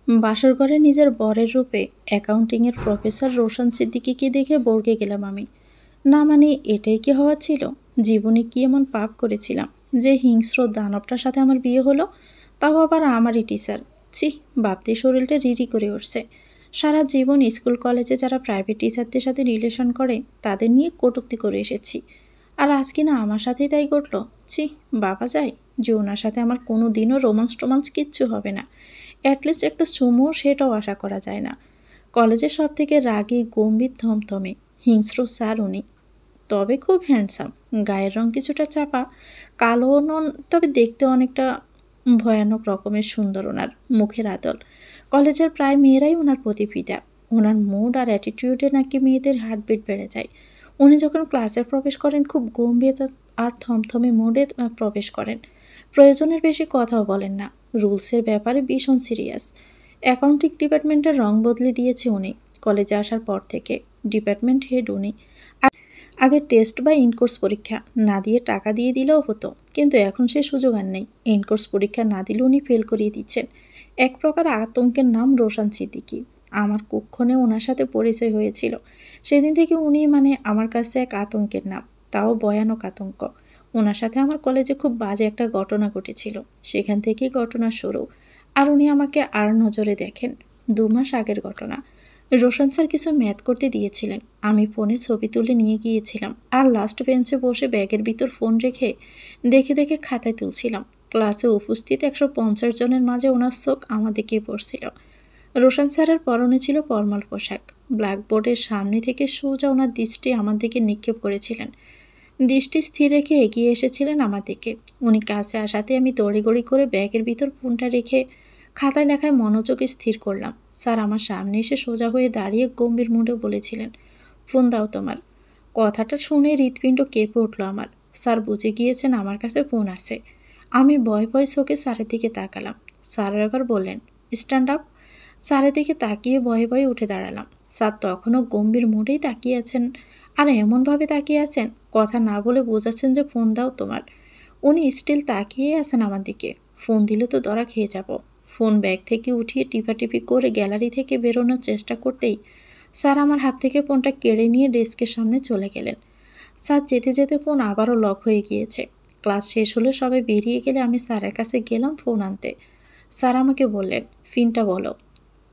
বাসর ঘরে নিজের বরের রূপে অ্যাকাউন্টিংয়ের প্রফেসর রোশন সিদ্দিকীকে দেখে বর্গে গেলাম আমি। না মানে এটাই কি হওয়া ছিল? জীবনে কি এমন পাপ করেছিলাম যে হিংস্র দানবটার সাথে আমার বিয়ে হলো? তাও আবার আমারই টিচার। ছি, ভাবতে শরীরটা রিরি করে উঠছে। সারা জীবন স্কুল কলেজে যারা প্রাইভেট টিচারদের সাথে রিলেশন করে তাদের নিয়ে কটূক্তি করে এসেছি, আর আজকে না আমার সাথেই তাই ঘটলো। ছি, বাবা যায় যে ওনার সাথে আমার কোনো দিনও রোমান্স কিচ্ছু হবে না। অ্যাটলিস্ট একটা সুমো সেটাও আশা করা যায় না। কলেজের সব থেকে রাগী গম্ভীর থমথমে হিংস্র স্যার উনি। তবে খুব হ্যান্ডসাম, গায়ের রং কিছুটা চাপা, কালো নন, তবে দেখতে অনেকটা ভয়ানক রকমের সুন্দর ওনার মুখের আদল। কলেজের প্রায় মেয়েরাই ওনার প্রতি ফিদা। ওনার মুড আর অ্যাটিটিউডে নাকি মেয়েদের হার্টবিট বেড়ে যায়। উনি যখন ক্লাসে প্রবেশ করেন খুব গম্ভীর আর থমথমে মুডে প্রবেশ করেন। প্রয়োজনের বেশি কথাও বলেন না। রুলসের ব্যাপারে ভীষণ সিরিয়াস। অ্যাকাউন্টিং ডিপার্টমেন্টের রং বদলে দিয়েছে উনি কলেজে আসার পর থেকে। ডিপার্টমেন্ট হেড উনি। আগে টেস্ট বা ইনকোর্স পরীক্ষা না দিয়ে টাকা দিয়ে দিলেও হতো, কিন্তু এখন সে সুযোগ আর নেই। ইনকোর্স পরীক্ষা না দিলে উনি ফেল করিয়ে দিচ্ছেন। এক প্রকার আতঙ্কের নাম রোশন সিদ্দিকী। আমার কুক্ষণে ওনার সাথে পরিচয় হয়েছিল। সেদিন থেকে উনি মানে আমার কাছে এক আতঙ্কের নাম, তাও ভয়ানক আতঙ্ক। ওনার সাথে আমার কলেজে খুব বাজে একটা ঘটনা ঘটেছিল, সেখান থেকেই ঘটনা শুরু। আর উনি আমাকে আর নজরে দেখেন। 2 মাস আগের ঘটনা। রোশন স্যার কিছু ম্যাথ করতে দিয়েছিলেন। আমি ফোনে ছবি তুলে নিয়ে গিয়েছিলাম আর লাস্ট বেঞ্চে বসে ব্যাগের ভিতর ফোন রেখে দেখে দেখে খাতায় তুলছিলাম। ক্লাসে উপস্থিত 150 জনের মাঝে ওনার চোখ আমার দিকেই পড়ছিল। রোশন স্যারের পরনে ছিল ফরমাল পোশাক। ব্ল্যাকবোর্ডের সামনে থেকে সোজা ওনার দৃষ্টি আমার দিকে নিক্ষেপ করেছিলেন। দৃষ্টি স্থির রেখে এগিয়ে এসেছিলেন আমার দিকে। উনি কাছে আসাতে আমি তড়িঘড়ি করে ব্যাগের ভিতর ফোনটা রেখে খাতায় লেখায় মনোযোগ স্থির করলাম। স্যার আমার সামনে এসে সোজা হয়ে দাঁড়িয়ে গম্ভীর মুডে বলেছিলেন, ফোন দাও তোমার। কথাটা শুনে হৃৎপিণ্ড কেঁপে উঠল আমার। স্যার বুঝে গিয়েছেন আমার কাছে ফোন আছে। আমি ভয় ভয় চোখে স্যারের দিকে তাকালাম। স্যার এবার বললেন, স্ট্যান্ড আপ। স্যারের দিকে তাকিয়ে ভয়ে ভয়ে উঠে দাঁড়ালাম। স্যার তখনও গম্ভীর মুডেই তাকিয়ে আছেন, আর এমনভাবে তাকিয়ে আছেন কথা না বলে বোঝাচ্ছেন যে ফোন দাও তোমার। উনি স্টিল তাকিয়ে আছেন আমার দিকে। ফোন দিলে তো ধরা খেয়ে যাব। ফোন ব্যাগ থেকে উঠিয়ে টিপাটিপি করে গ্যালারি থেকে বেরোনোর চেষ্টা করতেই স্যার আমার হাত থেকে ফোনটা কেড়ে নিয়ে ডেস্কের সামনে চলে গেলেন। স্যার যেতে যেতে ফোন আবারও লক হয়ে গিয়েছে। ক্লাস শেষ হলে সবাই বেরিয়ে গেলে আমি স্যারের কাছে গেলাম ফোন আনতে। স্যার আমাকে বললেন, পিনটা বলো।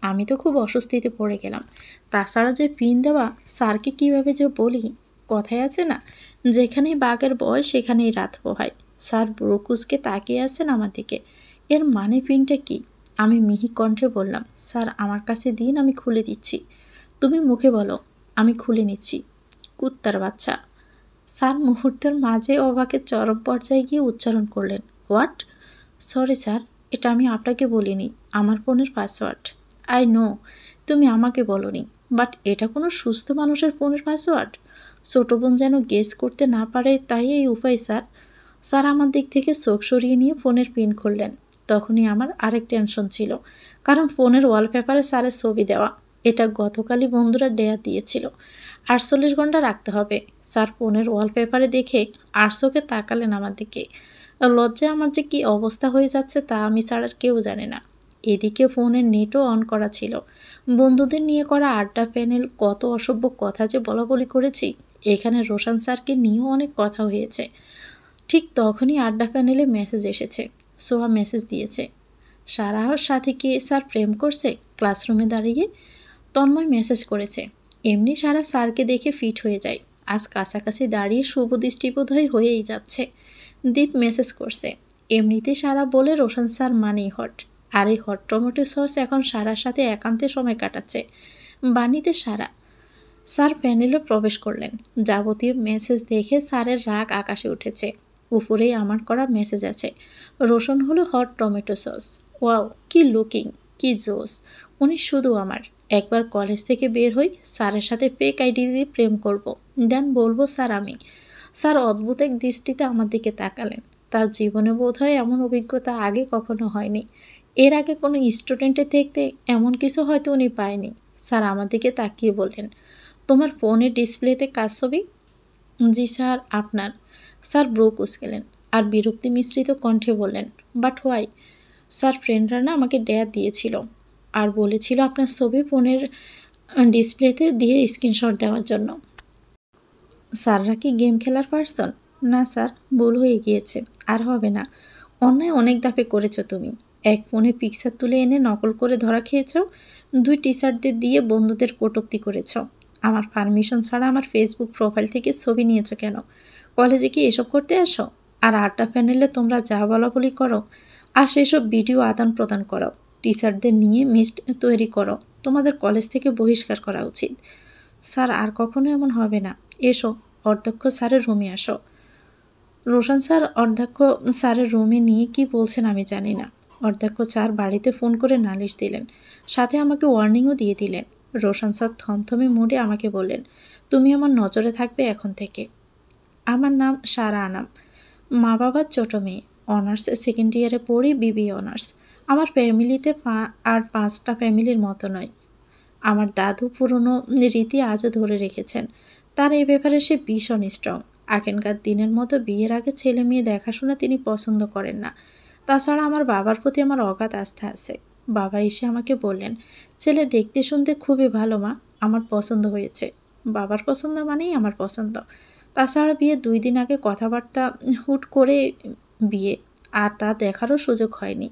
আমি তো খুব অস্বস্তিতে পড়ে গেলাম। তাছাড়া যে পিন দেওয়া স্যারকে কীভাবে যে বলি। কথায় আছে না, যেখানেই বাঘের বয় সেখানেই রাত পোহায়। স্যার ব্রুকুসকে তাকিয়ে আছেন আমার দিকে। এর মানে পিনটা কি? আমি মিহি কণ্ঠে বললাম, স্যার আমার কাছে দিন, আমি খুলে দিচ্ছি। তুমি মুখে বলো, আমি খুলে নিচ্ছি। কুত্তার বাচ্চা। স্যার মুহূর্তের মাঝে অবাকের চরম পর্যায়ে গিয়ে উচ্চারণ করলেন, হোয়াট? সরি স্যার, এটা আমি আপনাকে বলিনি। আমার ফোনের পাসওয়ার্ড। আই নো তুমি আমাকে বলনি, বাট এটা কোনো সুস্থ মানুষের ফোনের পাসওয়ার্ড? ছোটো বোন যেন গেস করতে না পারে, তাই এই উপায় স্যার। স্যার আমার দিক থেকে চোখ সরিয়ে নিয়ে ফোনের পিন খুললেন। তখনই আমার আরেক টেনশন ছিল, কারণ ফোনের ওয়ালপেপারে স্যারের ছবি দেওয়া। এটা গতকালই বন্ধুরা ডেয়া দিয়েছিল, 48 ঘন্টা রাখতে হবে। স্যার ফোনের ওয়ালপেপারে দেখে আর চোখে তাকালেন আমার দিকে। লজ্জায় আমার যে কী অবস্থা হয়ে যাচ্ছে তা আমি ছাড়া আর কেউ জানে না। এদিকে ফোনের নেটও অন করা ছিল। বন্ধুদের নিয়ে করা আড্ডা প্যানেল, কত অসভ্য কথা যে বলাবলি করেছি। এখানে রোশন স্যারকে নিয়েও অনেক কথা হয়েছে। ঠিক তখনই আড্ডা প্যানেলে মেসেজ এসেছে। সোহা মেসেজ দিয়েছে, সারাহর সাথে কি স্যার প্রেম করছে? ক্লাসরুমে দাঁড়িয়ে তন্ময় মেসেজ করেছে। এমনি সারা স্যারকে দেখে ফিট হয়ে যায়। আজ কাছাকাছি দাঁড়িয়ে শুভ দৃষ্টিবোধই হয়েই যাচ্ছে। দীপ মেসেজ করছে, এমনিতে সারা বলে রোশন স্যার মানেই হট। আর এই হট টমেটো সস এখন সারার সাথে একান্তে সময় কাটাচ্ছে। বাণীতে সারা। স্যার প্যানেলে প্রবেশ করলেন। যাবতীয় মেসেজ দেখে স্যারের রাগ আকাশে উঠেছে। উপরেই আমার করা মেসেজ আছে, রোশন হলো হট টমেটো সস। ওয়াও, কি লুকিং, কি জোস। উনি শুধু আমার। একবার কলেজ থেকে বের হই, স্যারের সাথে ফেক আইডি দিয়ে প্রেম করব, দেন বলবো স্যার আমি। স্যার অদ্ভুত এক দৃষ্টিতে আমার দিকে তাকালেন। তার জীবনে বোধহয় এমন অভিজ্ঞতা আগে কখনো হয়নি। এর আগে কোনো স্টুডেন্টের দেখতে এমন কিছু হয়তো উনি পায়নি। স্যার আমার দিকে তাকিয়ে বললেন, তোমার ফোনের ডিসপ্লেতে কার ছবি? জি স্যার, আপনার। স্যার ব্রো কুঁচকেলেন আর বিরক্তি মিশ্রিত কণ্ঠে বললেন, বাট হোয়াই? স্যার ফ্রেন্ডরা না আমাকে ডেয়ার দিয়েছিল। আর বলেছিল আপনার ছবি ফোনের ডিসপ্লেতে দিয়ে স্ক্রিনশট দেওয়ার জন্য। স্যাররা কি গেম খেলার পার্সন? না স্যার, ভুল হয়ে গিয়েছে, আর হবে না। অন্যায় অনেক ধাপে করেছো তুমি। এক ফোনে পিকচার তুলে এনে নকল করে ধরা খেয়েছ, 2 টিচারদের দিয়ে বন্ধুদের কটূক্তি করেছ। আমার পারমিশন ছাড়া আমার ফেসবুক প্রোফাইল থেকে ছবি নিয়েছো কেন? কলেজে কি এসব করতে আসো? আর আড্ডা প্যানেলে তোমরা যা বলাবলি করো আর সেসব ভিডিও আদান প্রদান করো, টিচারদের নিয়ে মিস্ট তৈরি করো। তোমাদের কলেজ থেকে বহিষ্কার করা উচিত। স্যার, আর কখনো এমন হবে না। এসো, অধ্যক্ষ স্যারের রুমে আসো। রোশন স্যার অধ্যক্ষ স্যারের রুমে নিয়ে কি বলছেন আমি জানি না। অধ্যক্ষ স্যার বাড়িতে ফোন করে নালিশ দিলেন, সাথে আমাকে ওয়ার্নিংও দিয়ে দিলেন। রোশন স্যার থমথমে মুডে আমাকে বললেন, তুমি আমার নজরে থাকবে এখন থেকে। আমার নাম সারা আনাম, মা বাবার ছোট মেয়ে, অনার্স সেকেন্ড ইয়ারে পড়ি, বিবিএ অনার্স। আমার ফ্যামিলিতে আর 5টা ফ্যামিলির মতো নয়। আমার দাদু পুরনো রীতি আজও ধরে রেখেছেন। তার এই ব্যাপারে সে ভীষণ স্ট্রং। আগেকার দিনের মতো বিয়ের আগে ছেলে মেয়ে দেখাশোনা তিনি পছন্দ করেন না। তাছাড়া আমার বাবার প্রতি আমার অগাধ আস্থা আছে। বাবা এসে আমাকে বললেন, ছেলে দেখতে শুনতে খুবই ভালো মা, আমার পছন্দ হয়েছে। বাবার পছন্দ মানেই আমার পছন্দ। তাছাড়া বিয়ে 2 দিন আগে কথাবার্তা হুট করে বিয়ে, আর তা দেখারও সুযোগ হয়নি।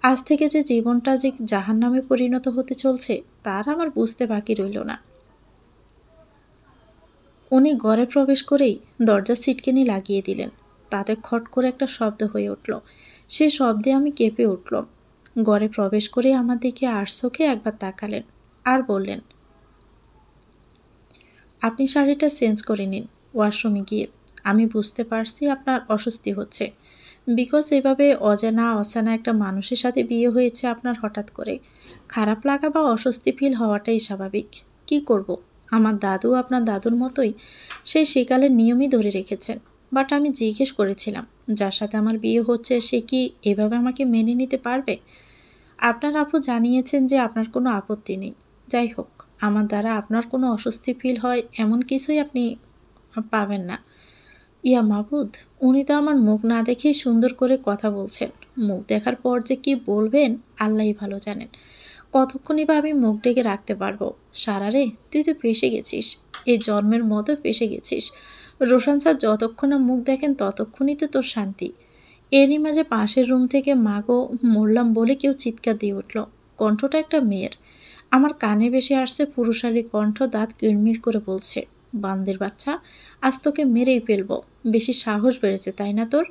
আজ থেকে যে জীবনটা যে জাহান্নামে পরিণত হতে চলছে তার আমার বুঝতে বাকি রইল না। উনি ঘরে প্রবেশ করেই দরজার সিটকেনি লাগিয়ে দিলেন। তাতে খট করে একটা শব্দ হয়ে উঠল। সে শব্দে আমি কেঁপে উঠলাম। ঘরে প্রবেশ করে আমার দিকে আড়চোখে একবার তাকালেন আর বললেন, আপনি শাড়িটা চেঞ্জ করে নিন ওয়াশরুমে গিয়ে। আমি বুঝতে পারছি আপনার অস্বস্তি হচ্ছে, বিকজ এভাবে অজানা একটা মানুষের সাথে বিয়ে হয়েছে আপনার হঠাৎ করে। খারাপ লাগা বা অস্বস্তি ফিল হওয়াটাই স্বাভাবিক। কি করব, আমার দাদু আপনার দাদুর মতোই সেই সেকালের নিয়মই ধরে রেখেছেন। বাট আমি জিজ্ঞেস করেছিলাম, যার সাথে আমার বিয়ে হচ্ছে সে কি এভাবে আমাকে মেনে নিতে পারবে? আপনার আপু জানিয়েছেন যে আপনার কোনো আপত্তি নেই। যাই হোক, আমার দ্বারা আপনার কোনো অস্বস্তি ফিল হয় এমন কিছুই আপনি পাবেন না। ইয়া মাবুদ, উনি তো আমার মুখ না দেখেই সুন্দর করে কথা বলছেন। মুখ দেখার পর যে কি বলবেন আল্লাহই ভালো জানেন। কতক্ষণই বা আমি মুখ ডেকে রাখতে পারবো? সারারে, তুই তো ফেঁসে গেছিস, এই জন্মের মতো ফেঁসে গেছিস। রোশন স্যার যতক্ষণ না মুখ দেখেন ততক্ষণই তো তোর শান্তি। এরই মাঝে পাশের রুম থেকে মাগো মরলাম বলে কেউ চিৎকার দিয়ে উঠল। কণ্ঠটা একটা মেয়ের। আমার কানে ভেসে আসছে পুরুষালী কণ্ঠ, দাঁত কিড়মিড় করে বলছে, বান্দির বাচ্চা, আজ তোকে মেরেই ফেলবো। বেশি সাহস বেড়েছে তাই না তোর?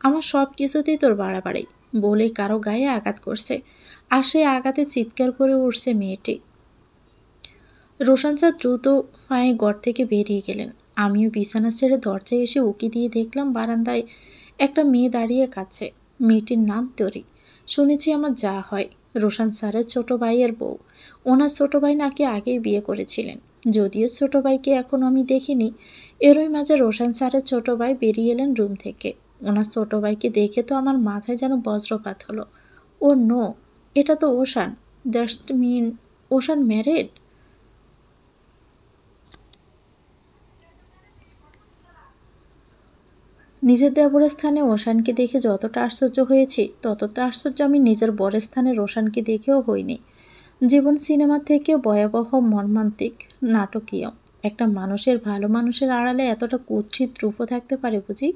আমার সব কিছুতেই তোর বাড়াবাড়ি। বলেই কারো গায়ে আঘাত করছে, আর সেই আঘাতে চিৎকার করে উঠছে মেয়েটি। রোশন স্যার দ্রুত পায়ে ঘর থেকে বেরিয়ে গেলেন। আমিও বিছানা ছেড়ে দরজায় এসে উকি দিয়ে দেখলাম বারান্দায় একটা মেয়ে দাঁড়িয়ে কাছে। মেয়েটির নাম তরি। শুনেছি আমার যা হয়, রোশন স্যারের ছোট ভাইয়ের বউ। ওনার ছোট ভাই নাকি আগেই বিয়ে করেছিলেন, যদিও ছোট ভাইকে এখন আমি দেখিনি। এরই মাঝে রোশন স্যারের ছোট ভাই বেরিয়ে এলেন রুম থেকে। ওনার ছোট ভাইকে দেখে তো আমার মাথায় যেন বজ্রপাত হলো। ও নো, এটা তো ocean. That's mean ocean married. নিজের দেবরের স্থানে ওশানকে দেখে যতটা আশ্চর্য হয়েছি ততটা আশ্চর্য আমি নিজের বরের স্থানে রোশানকে দেখেও হইনি। জীবন সিনেমার থেকেও ভয়াবহ, মর্মান্তিক, নাটকীয়। একটা মানুষের, ভালো মানুষের আড়ালে এতটা কুৎসিত রূপও থাকতে পারে বুঝি?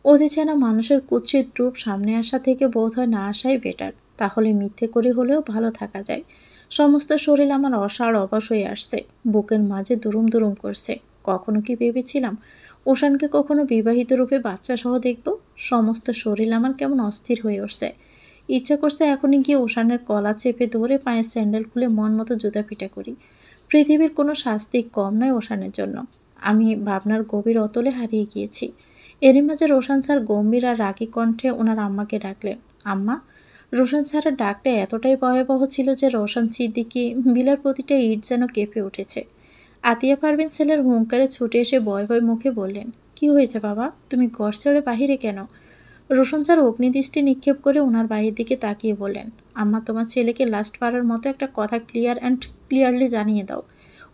অতিচেনা মানুষের কুৎসিত রূপ সামনে আসা থেকে বোধ হয় না আসাই বেটার। তাহলে মিথ্যে করে হলেও ভালো থাকা যায়। সমস্ত শরীর আমার অসাড় অবশ হয়ে আসছে, বুকের মাঝে দুরুম দুরুম করছে। কখনো কি ভেবেছিলাম ওশানকে কখনো বিবাহিত রূপে বাচ্চা সহ দেখব? সমস্ত শরীর আমার কেমন অস্থির হয়ে উঠছে। ইচ্ছা করছে এখনই গিয়ে ওশানের কলা চেপে ধরে পায়ের স্যান্ডেল খুলে মন মতো জুতা পিটা করি। পৃথিবীর কোনো শাস্তি কম নয় ওশানের জন্য। আমি ভাবনার গভীর অতলে হারিয়ে গিয়েছি। এরই মাঝে রোশন স্যার গম্ভীর আর রাগী কণ্ঠে ওনার আম্মাকে ডাকলেন। আম্মা। রোশন স্যারের ডাকটা এতটাই ভয়াবহ ছিল যে রোশন সিদ্দিকী বিলের প্রতিটা ইট যেন কেঁপে উঠেছে। আতিয়া পারভিন ছেলের হুঙ্কারে ছুটে এসে ভয় ভয় মুখে বললেন, কি হয়েছে বাবা, তুমি ঘর ছেড়ে বাহিরে কেন? রোশন স্যার অগ্নিদৃষ্টি নিক্ষেপ করে ওনার বাড়ির দিকে তাকিয়ে বললেন, আম্মা, তোমার ছেলেকে লাস্ট বারের মতো একটা কথা ক্লিয়ারলি জানিয়ে দাও।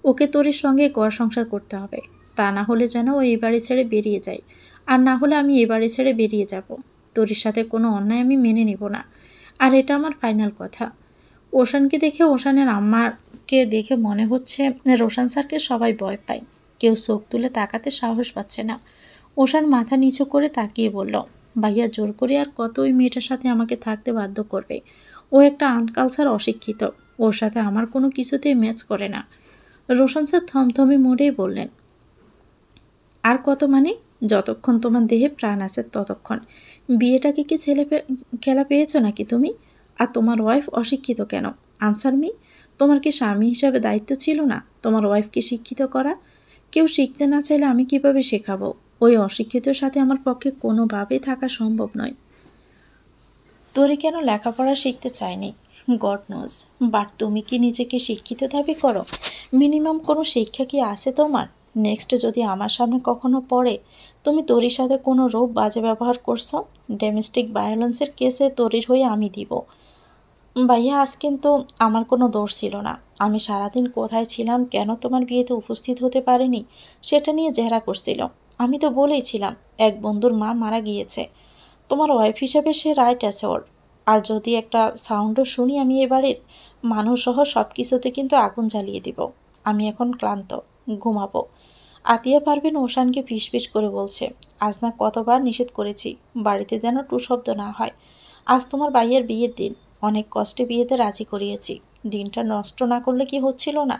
ওকে তোর সঙ্গে ঘর সংসার করতে হবে। তা না হলে যেন ও এই বাড়ি ছেড়ে বেরিয়ে যায়, আর না হলে আমি এই বাড়ি ছেড়ে বেরিয়ে যাব। তোর সাথে কোনো অন্যায় আমি মেনে নিব না, আর এটা আমার ফাইনাল কথা। ওশানকে দেখে ওশানের আম্মাকে দেখে মনে হচ্ছে রোশান স্যারকে সবাই ভয় পায়। কেউ চোখ তুলে তাকাতে সাহস পাচ্ছে না। ওশান মাথা নিচু করে তাকিয়ে বলল, ভাইয়া জোর করে আর কত ওই মেয়েটার সাথে আমাকে থাকতে বাধ্য করবে? ও একটা আনকালচার, অশিক্ষিত। ওর সাথে আমার কোনো কিছুতেই ম্যাচ করে না। রোশান স্যার থমথমে মোড়েই বললেন, আর কত মানে? যতক্ষণ তোমার দেহে প্রাণ আছে ততক্ষণ। বিয়েটাকে কি খেলা পেয়েছো নাকি তুমি? আর তোমার ওয়াইফ অশিক্ষিত কেন? Answer me. তোমার কি স্বামী হিসাবে দায়িত্ব ছিল না তোমার ওয়াইফকে শিক্ষিত করা? কেউ শিখতে না চাইলে আমি কিভাবে শেখাবো? ওই অশিক্ষিতর সাথে আমার পক্ষে কোনোভাবেই থাকা সম্ভব নয়। তোরে কেন লেখাপড়া শিখতে চায়নি গড নোজ, বাট তুমি কি নিজেকে শিক্ষিত দাবি করো? মিনিমাম কোনো শিক্ষা কি আছে তোমার? নেক্সট যদি আমার সামনে কখনো পড়ে তুমি তোরির সাথে কোনো রূপ বাজে ব্যবহার করছো, ডোমেস্টিক ভায়োলেন্সের কেসে তোরির হয়ে আমি দিব। ভাইয়া আজ কিন্তু আমার কোনো দোষ ছিল না। আমি সারাদিন কোথায় ছিলাম, কেন তোমার বিয়েতে উপস্থিত হতে পারিনি সেটা নিয়ে জেরা করছিল। আমি তো বলেইছিলাম এক বন্ধুর মা মারা গিয়েছে, তোমার ওয়াইফ হিসেবে সে রাইট আছে ওর। আর যদি একটা সাউন্ডও শুনি আমি এবারের মানুষসহ সব কিছুতে কিন্তু আগুন জ্বালিয়ে দিব। আমি এখন ক্লান্ত, ঘুমাবো। আতিয়া পারবেন ওশানকে ফিসফিস করে বলছে, আজ না কতবার নিষেধ করেছি বাড়িতে যেন টু শব্দ না হয়। আজ তোমার ভাইয়ের বিয়ের দিন, অনেক কষ্টে বিয়েতে রাজি করিয়েছি। দিনটা নষ্ট না করলে কি হচ্ছিল না?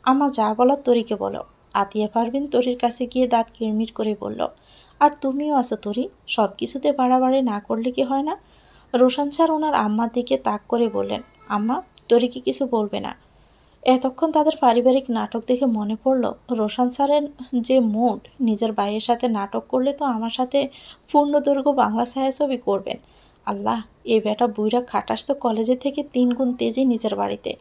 আমার যা বলার তরিকে বলো। আতিয়া পারবেন তরির কাছে গিয়ে দাঁত কিরমির করে বলল, আর তুমিও আছো তরি, সব কিছুতে বাড়াবাড়ি না করলে কি হয় না? রোশান স্যার ওনার আম্মার দিকে তাক করে বললেন, আম্মা তরি কি কিছু বলবে না? এতক্ষণ তাদের পারিবারিক নাটক দেখে মনে পড়ল রোশান স্যারের যে মুড, নিজের ভাইয়ের সাথে নাটক করলে তো আমার সাথে পূর্ণদৈর্ঘ্য বাংলা ছায়াছবি করবেন। আল্লাহ, এই বেটা বুইরা খাটাস তো কলেজে থেকে 3 গুণ তেজি নিজের বাড়িতে।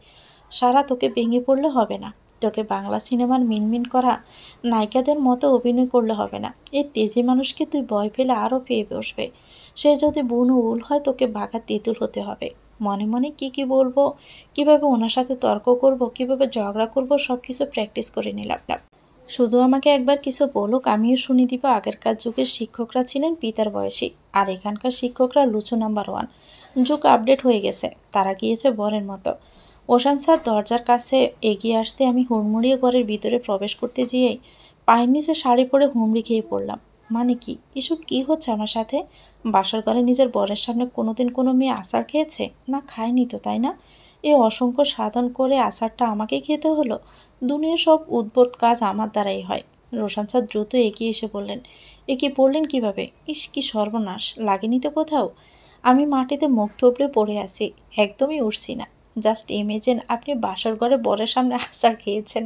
সারা তোকে ভেঙে পড়লে হবে না, তোকে বাংলা সিনেমার মিনমিন করা নায়িকাদের মতো অভিনয় করলে হবে না। এই তেজি মানুষকে তুই ভয় পেলে আরও পেয়ে বসবে। সে যদি বুনো উল হয় তোকে বাঘা তেঁতুল হতে হবে। মনে মনে কি বলবো, কিভাবে ওনার সাথে তর্ক করব, কিভাবে ঝগড়া করব, সব কিছু প্র্যাকটিস করে নিলাম। শুধু আমাকে একবার কিছু বলুক, আমিও শুনে দিব। আগেরকার যুগের শিক্ষকরা ছিলেন পিতার বয়সী, আর এখানকার শিক্ষকরা লুচু নাম্বার 1। যুগ আপডেট হয়ে গেছে, তারা গিয়েছে বরের মতো। ওশান স্যার দরজার কাছে এগিয়ে আসতে আমি হুড়মুড়িয়ে ঘরের ভিতরে প্রবেশ করতে গিয়েই পায়ের নিচে শাড়ি পরে হুমড়ি খেয়ে পড়লাম। মানে কি এসব কি হচ্ছে আমার সাথে? বাসার ঘরে নিজের বরের সামনে কোনোদিন কোনো মেয়ে আচার খেয়েছে? না, খায়নি তো, তাই না? এই অসংখ্য সাধন করে আচারটা আমাকে খেতে হলো। দুনিয়ার সব উদ্ভট কাজ আমার দ্বারাই হয়। রোশান স্যার দ্রুত এগিয়ে এসে বললেন, এ কি পড়লেন কিভাবে? ইস, কি সর্বনাশ, লাগেনি তো কোথাও? আমি মাটিতে মুখ থবড়ে পড়ে আছি, একদমই উঠছি না। জাস্ট ইমেজিন আপনি বাসর ঘরে বরের সামনে আচার খেয়েছেন।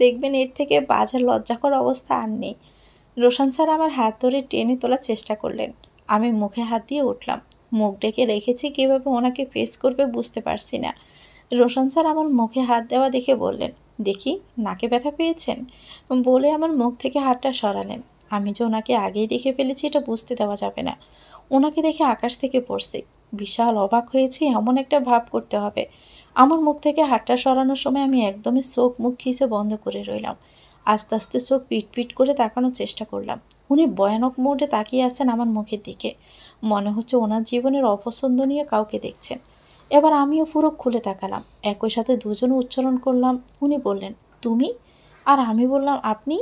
দেখবেন এর থেকে বাজার লজ্জাকর অবস্থা আর নেই। রোশান স্যার আমার হাত ধরে টেনে তোলার চেষ্টা করলেন। আমি মুখে হাত দিয়ে উঠলাম। মুখ ডেকে রেখেছি, কীভাবে ওনাকে ফেস করবে বুঝতে পারছি না। রোশান স্যার আমার মুখে হাত দেওয়া দেখে বললেন, দেখি নাকে ব্যথা পেয়েছেন? বলে আমার মুখ থেকে হাতটা সরালেন। আমি যে ওনাকে আগেই দেখে ফেলেছি এটা বুঝতে দেওয়া যাবে না। ওনাকে দেখে আকাশ থেকে পড়ছি। বিশাল অবাক হয়েছি এমন একটা ভাব করতে হবে। আমার মুখ থেকে হাতটা সরানোর সময় আমি একদমই চোখ মুখ খিচে বন্ধ করে রইলাম। আস্তে আস্তে চোখ পিট করে তাকানোর চেষ্টা করলাম। উনি ভয়ানক মোডে তাকিয়ে আছেন আমার মুখের দিকে। মনে হচ্ছে ওনার জীবনের অপছন্দ নিয়ে কাউকে দেখছেন। এবার আমিও পুরো খুলে তাকালাম। একই সাথে দুজনে উচ্চারণ করলাম। উনি বললেন, তুমি? আর আমি বললাম, আপনি?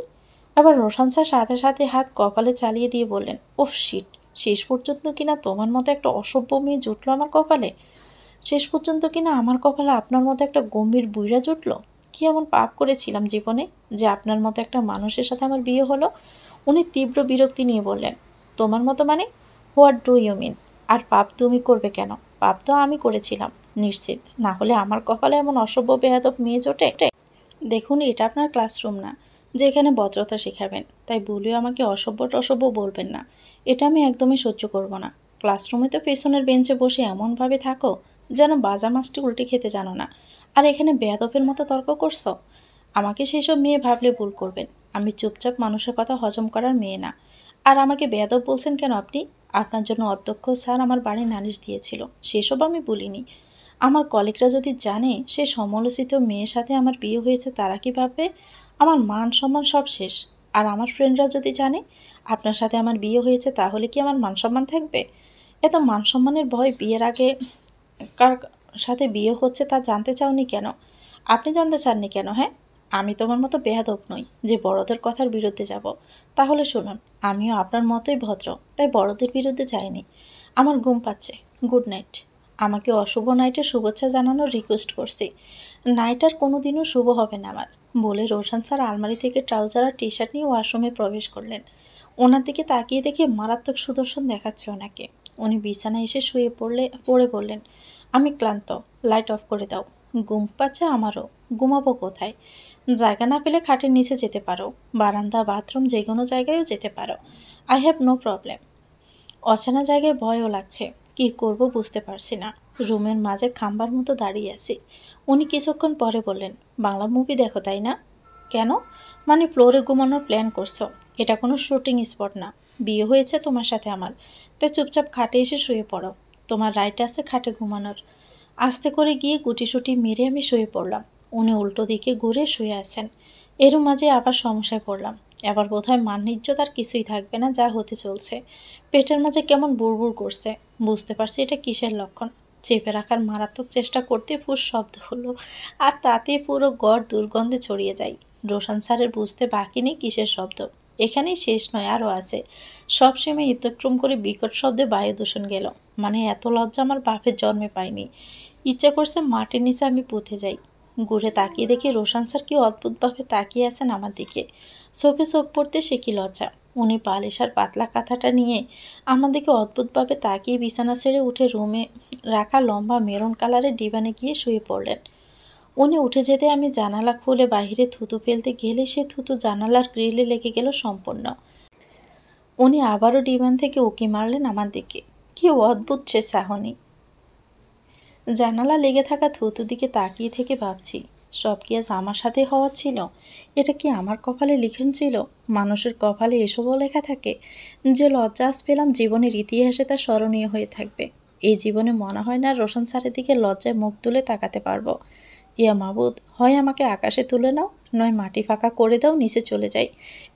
এবার রোশান স্যার সাথে সাথে হাত কপালে চালিয়ে দিয়ে বললেন, ওফ শিট, শেষ পর্যন্ত কিনা তোমার মতো একটা অসভ্য মেয়ে জুটলো আমার কপালে। শেষ পর্যন্ত কিনা আমার কপালে আপনার মতো একটা গম্ভীর বুইড়া জুটলো। কি এমন পাপ করেছিলাম জীবনে যে আপনার মতো একটা মানুষের সাথে আমার বিয়ে হলো? উনি তীব্র বিরক্তি নিয়ে বললেন, তোমার মতো মানে? What do you mean? আর পাপ তুমি করবে কেন? পাপ তো আমি করেছিলাম নিশ্চিত, না হলে আমার কপালে এমন অসভ্য বেয়াদব মেয়ে জোটে? দেখুন, এটা আপনার ক্লাসরুম না যে এখানে ভদ্রতা শেখাবেন, তাই বলেও আমাকে অসভ্য বলবেন না। এটা আমি একদমই সহ্য করব না। ক্লাসরুমে তো পেছনের বেঞ্চে বসে এমনভাবে থাকো যেন বাজা মাছটি উল্টে খেতে জানো না, আর এখানে বেয়াদবের মতো তর্ক করছো। আমাকে সেই সব মেয়ে ভাবলে ভুল করবেন। আমি চুপচাপ মানুষের কথা হজম করার মেয়ে না। আর আমাকে বেয়াদব বলছেন কেন আপনি? আপনার জন্য অধ্যক্ষ স্যার আমার বাড়ি নালিশ দিয়েছিল, সেসব আমি বলিনি। আমার কলিগরা যদি জানে সে সমালোচিত মেয়ের সাথে আমার বিয়ে হয়েছে, তারা কি ভাববে? আমার মান সম্মান সব শেষ। আর আমার ফ্রেন্ডরা যদি জানে আপনার সাথে আমার বিয়ে হয়েছে, তাহলে কি আমার মান সম্মান থাকবে? এত মান সম্মানের ভয় বিয়ের আগে কার সাথে বিয়ে হচ্ছে তা জানতে চাওনি কেন? আপনি জানতে চাননি কেন? হ্যাঁ, আমি তোমার মতো বেয়াদব নই যে বড়দের কথার বিরুদ্ধে যাব। তাহলে শুনুন, আমিও আপনার মতোই ভদ্র, তাই বড়দের বিরুদ্ধে যাইনি। আমার ঘুম পাচ্ছে, গুড নাইট। আমাকে অশুভ নাইটের শুভেচ্ছা জানানোর রিকোয়েস্ট করছি। নাইট আর কোনো দিনও শুভ হবে না আমার, বলে রোশন স্যার আলমারি থেকে ট্রাউজার আর টি শার্ট নিয়ে ওয়াশরুমে প্রবেশ করলেন। ওনার দিকে তাকিয়ে দেখে মারাত্মক সুদর্শন দেখাচ্ছে ওনাকে। উনি বিছানায় এসে পড়ে বললেন, আমি ক্লান্ত, লাইট অফ করে দাও। ঘুম পাচ্ছে আমারও, ঘুমাবো কোথায়? জায়গা না পেলে খাটের নিচে যেতে পারো, বারান্দা বাথরুম যে কোনো জায়গায়ও যেতে পারো। I have no problem. অচেনা জায়গায় ভয়ও লাগছে, কি করব বুঝতে পারছি না। রুমের মাঝে খাম্বার মতো দাঁড়িয়ে আছি। উনি কিছুক্ষণ পরে বললেন, বাংলা মুভি দেখো তাই না? কেন? মানে ফ্লোরে ঘুমানোর প্ল্যান করছো? এটা কোনো শুটিং স্পট না, বিয়ে হয়েছে তোমার সাথে আমার, তাই চুপচাপ খাটে এসে শুয়ে পড়ো। তোমার রাইট আছে খাটে ঘুমানোর। আস্তে করে গিয়ে গুটিসুটি মেরে আমি শুয়ে পড়লাম। উনি উল্টো দিকে ঘুরে শুয়ে আছেন। এর মাঝে আবার সমস্যায় পড়লাম। এবার বোধহয় মান ইজ্জত আর কিছুই থাকবে না যা হতে চলছে। পেটের মাঝে কেমন বুড়বুড় করছে, বুঝতে পারছি এটা কিসের লক্ষণ। চেপে রাখার মারাত্মক চেষ্টা করতে ফুস শব্দ হলো, আর তাতে পুরো ঘর দুর্গন্ধে ছড়িয়ে যায়। রোশন স্যারের বুঝতে বাকি নেই কিসের শব্দ। এখানেই শেষ নয়, আরও আছে। সব সময় অতিক্রম করে বিকট শব্দে বায়ু দূষণ গেল। মানে এত লজ্জা আমার বাপের জন্মে পাইনি। ইচ্ছে করছে মাটির নিচে আমি পুঁতে যাই। ঘুরে তাকিয়ে দেখি রোশন স্যার কি অদ্ভুতভাবে তাকিয়ে আছেন আমার দিকে। চোখে চোখ পড়তে সে কি লজ্জা। উনি পালিশ আর পাতলা কাঁথাটা নিয়ে আমার দিকে অদ্ভুতভাবে তাকিয়ে বিছানা ছেড়ে উঠে রুমে রাখা লম্বা মেরুন কালারের ডিভানে গিয়ে শুয়ে পড়লেন। উনি উঠে যেতে আমি জানালা খুলে বাইরে থুতু ফেলতে গেলে সে থুতু জানালার গ্রিলে লেগে গেল সম্পূর্ণ। উনি আবারও ডিভান থেকে উঁকি মারলেন আমার দিকে। কি অদ্ভুত সে চাহনি। জানালা লেগে থাকা থুতু দিকে তাকিয়ে থেকে ভাবছি, সব কি আজ আমার সাথে হওয়া ছিল? এটা কি আমার কপালে লিখন ছিল? মানুষের কপালে এসবও লেখা থাকে। যে লজ্জা আজ পেলাম জীবনের ইতিহাসে তা স্মরণীয় হয়ে থাকবে। এই জীবনে মনে হয় না রোশন স্যারের দিকে লজ্জায় মুখ তুলে তাকাতে পারবো। ইয়া মাবুদ, হয় আমাকে আকাশে তুলে নাও, নয় মাটি ফাঁকা করে দাও, নিচে চলে যাই।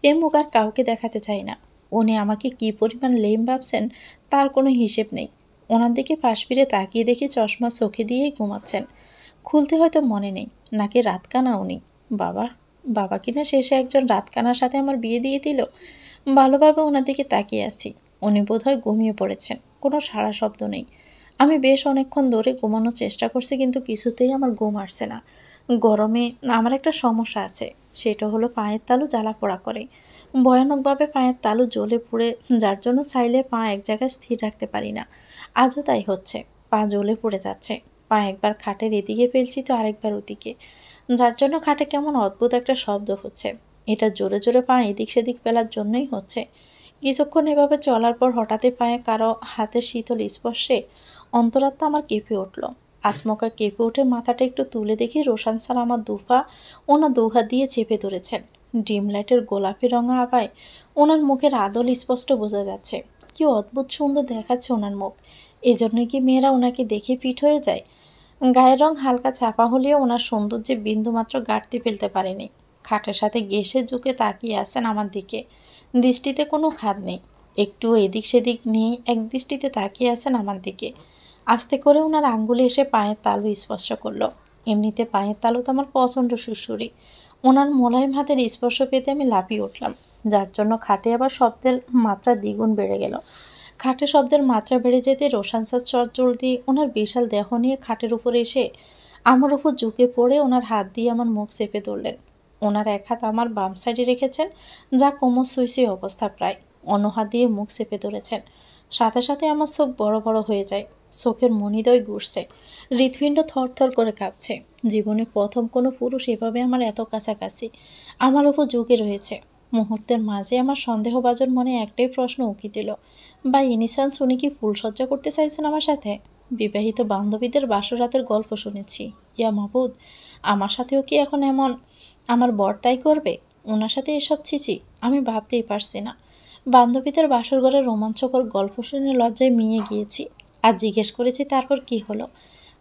এ মুখ আর কাউকে দেখাতে চাই না। উনি আমাকে কি পরিমাণ লেম ভাবছেন তার কোনো হিসেব নেই। ওনার দিকে পাশ ফিরে তাকিয়ে দেখি চশমা চোখে দিয়েই ঘুমাচ্ছেন। খুলতে হয়তো মনে নেই, নাকি রাতকানা উনি। বাবা, বাবা কিনা শেষে একজন রাতকানার সাথে আমার বিয়ে দিয়ে দিল। ভালোভাবে ওনার দিকে তাকিয়ে আছি। উনি বোধহয় ঘুমিয়ে পড়েছেন, কোনো সাড়া শব্দ নেই। আমি বেশ অনেকক্ষণ ধরে ঘুমানোর চেষ্টা করছি, কিন্তু কিছুতেই আমার ঘুম আসছে না। গরমে আমার একটা সমস্যা আছে, সেটা হলো পায়ের তালু জ্বালা পোড়া করে। ভয়ানকভাবে পায়ের তালু জ্বলে পুড়ে, যার জন্য চাইলে পা এক জায়গায় স্থির রাখতে পারি না। আজও তাই হচ্ছে, পা জ্বলে পড়ে যাচ্ছে। পা একবার খাটের এদিকে ফেলছি তো আরেকবার ওদিকে, যার জন্য খাটে কেমন অদ্ভুত একটা শব্দ হচ্ছে। এটা জোরে জোরে পা এদিক সেদিক ফেলার জন্যই হচ্ছে। কিছুক্ষণ এভাবে চলার পর হঠাৎই পায়ে কারো হাতের শীতল স্পর্শে অন্তরাত্মা আমার কেঁপে উঠল। আসমকা কেঁপে উঠে মাথাটা একটু তুলে দেখি রোশন স্যার আমার ওনার দুহাত দিয়ে চেপে ধরেছেন। ডিম লাইটের গোলাপি রঙা আভায় ওনার মুখের আদল স্পষ্ট বোঝা যাচ্ছে। কি অদ্ভুত সুন্দর দেখাচ্ছে ওনার মুখ। এজন্যই কি মেয়েরা ওনাকে দেখে পিঠ হয়ে যায়? গায়ের রং হালকা চাপা হলেও ওনার সৌন্দর্যে বিন্দুমাত্র ঘাটতি ফেলতে পারেনি। খাটের সাথে ঘেঁষে ঝুঁকে তাকিয়ে আসেন আমার দিকে। দৃষ্টিতে কোনো খাদ নেই, একটু এদিক সেদিক নিয়ে এক দৃষ্টিতে তাকিয়ে আসেন আমার দিকে। আস্তে করে ওনার আঙ্গুলে এসে পায়ের তালু স্পর্শ করলো। এমনিতে পায়ের তালু তো আমার প্রচণ্ড সুরসুরি। ওনার মোলায়েম হাতের স্পর্শ পেতে আমি লাফিয়ে উঠলাম, যার জন্য খাটে আবার শব্দের মাত্রা দ্বিগুণ বেড়ে গেল। খাটে শব্দের মাত্রা বেড়ে যেতে রোশন স্যার চটজলদি ওনার বিশাল দেহ নিয়ে খাটের উপরে এসে আমার উপর ঝুঁকে পড়ে ওনার হাত দিয়ে আমার মুখ চেপে ধরলেন। ওনার এক হাত আমার বাম সাইডে রেখেছেন, যা কোমর সুইসি অবস্থা প্রায়। অন্য হাত দিয়ে মুখ চেপে ধরেছেন। সাথে সাথে আমার চোখ বড় বড় হয়ে যায়, চোখের মণিদ্বয় ঘুরছে, হৃৎপিণ্ড থরথর করে কাঁপছে। জীবনে প্রথম কোনো পুরুষ এভাবে আমার এত কাছাকাছি আমার উপর ঝুঁকে রয়েছে। মুহূর্তের মাঝে আমার সন্দেহভাজন মনে একটাই প্রশ্ন উকি দিল, বাই এনি চান্স উনি কি ফুলসজ্জা করতে চাইছেন আমার সাথে? বিবাহিত বান্ধবীদের বাসরাতের গল্প শুনেছি, ইয়া মাহবুদ, আমার সাথেও কি এখন এমন? আমার বর তাই করবে? ওনার সাথে এসব ছিছি আমি ভাবতেই পারছি না। বান্ধবীদের বাসর ঘরে রোমাঞ্চকর গল্প শুনে লজ্জায় মিয়ে গিয়েছি। আর জিজ্ঞেস করেছি তারপর কি হলো?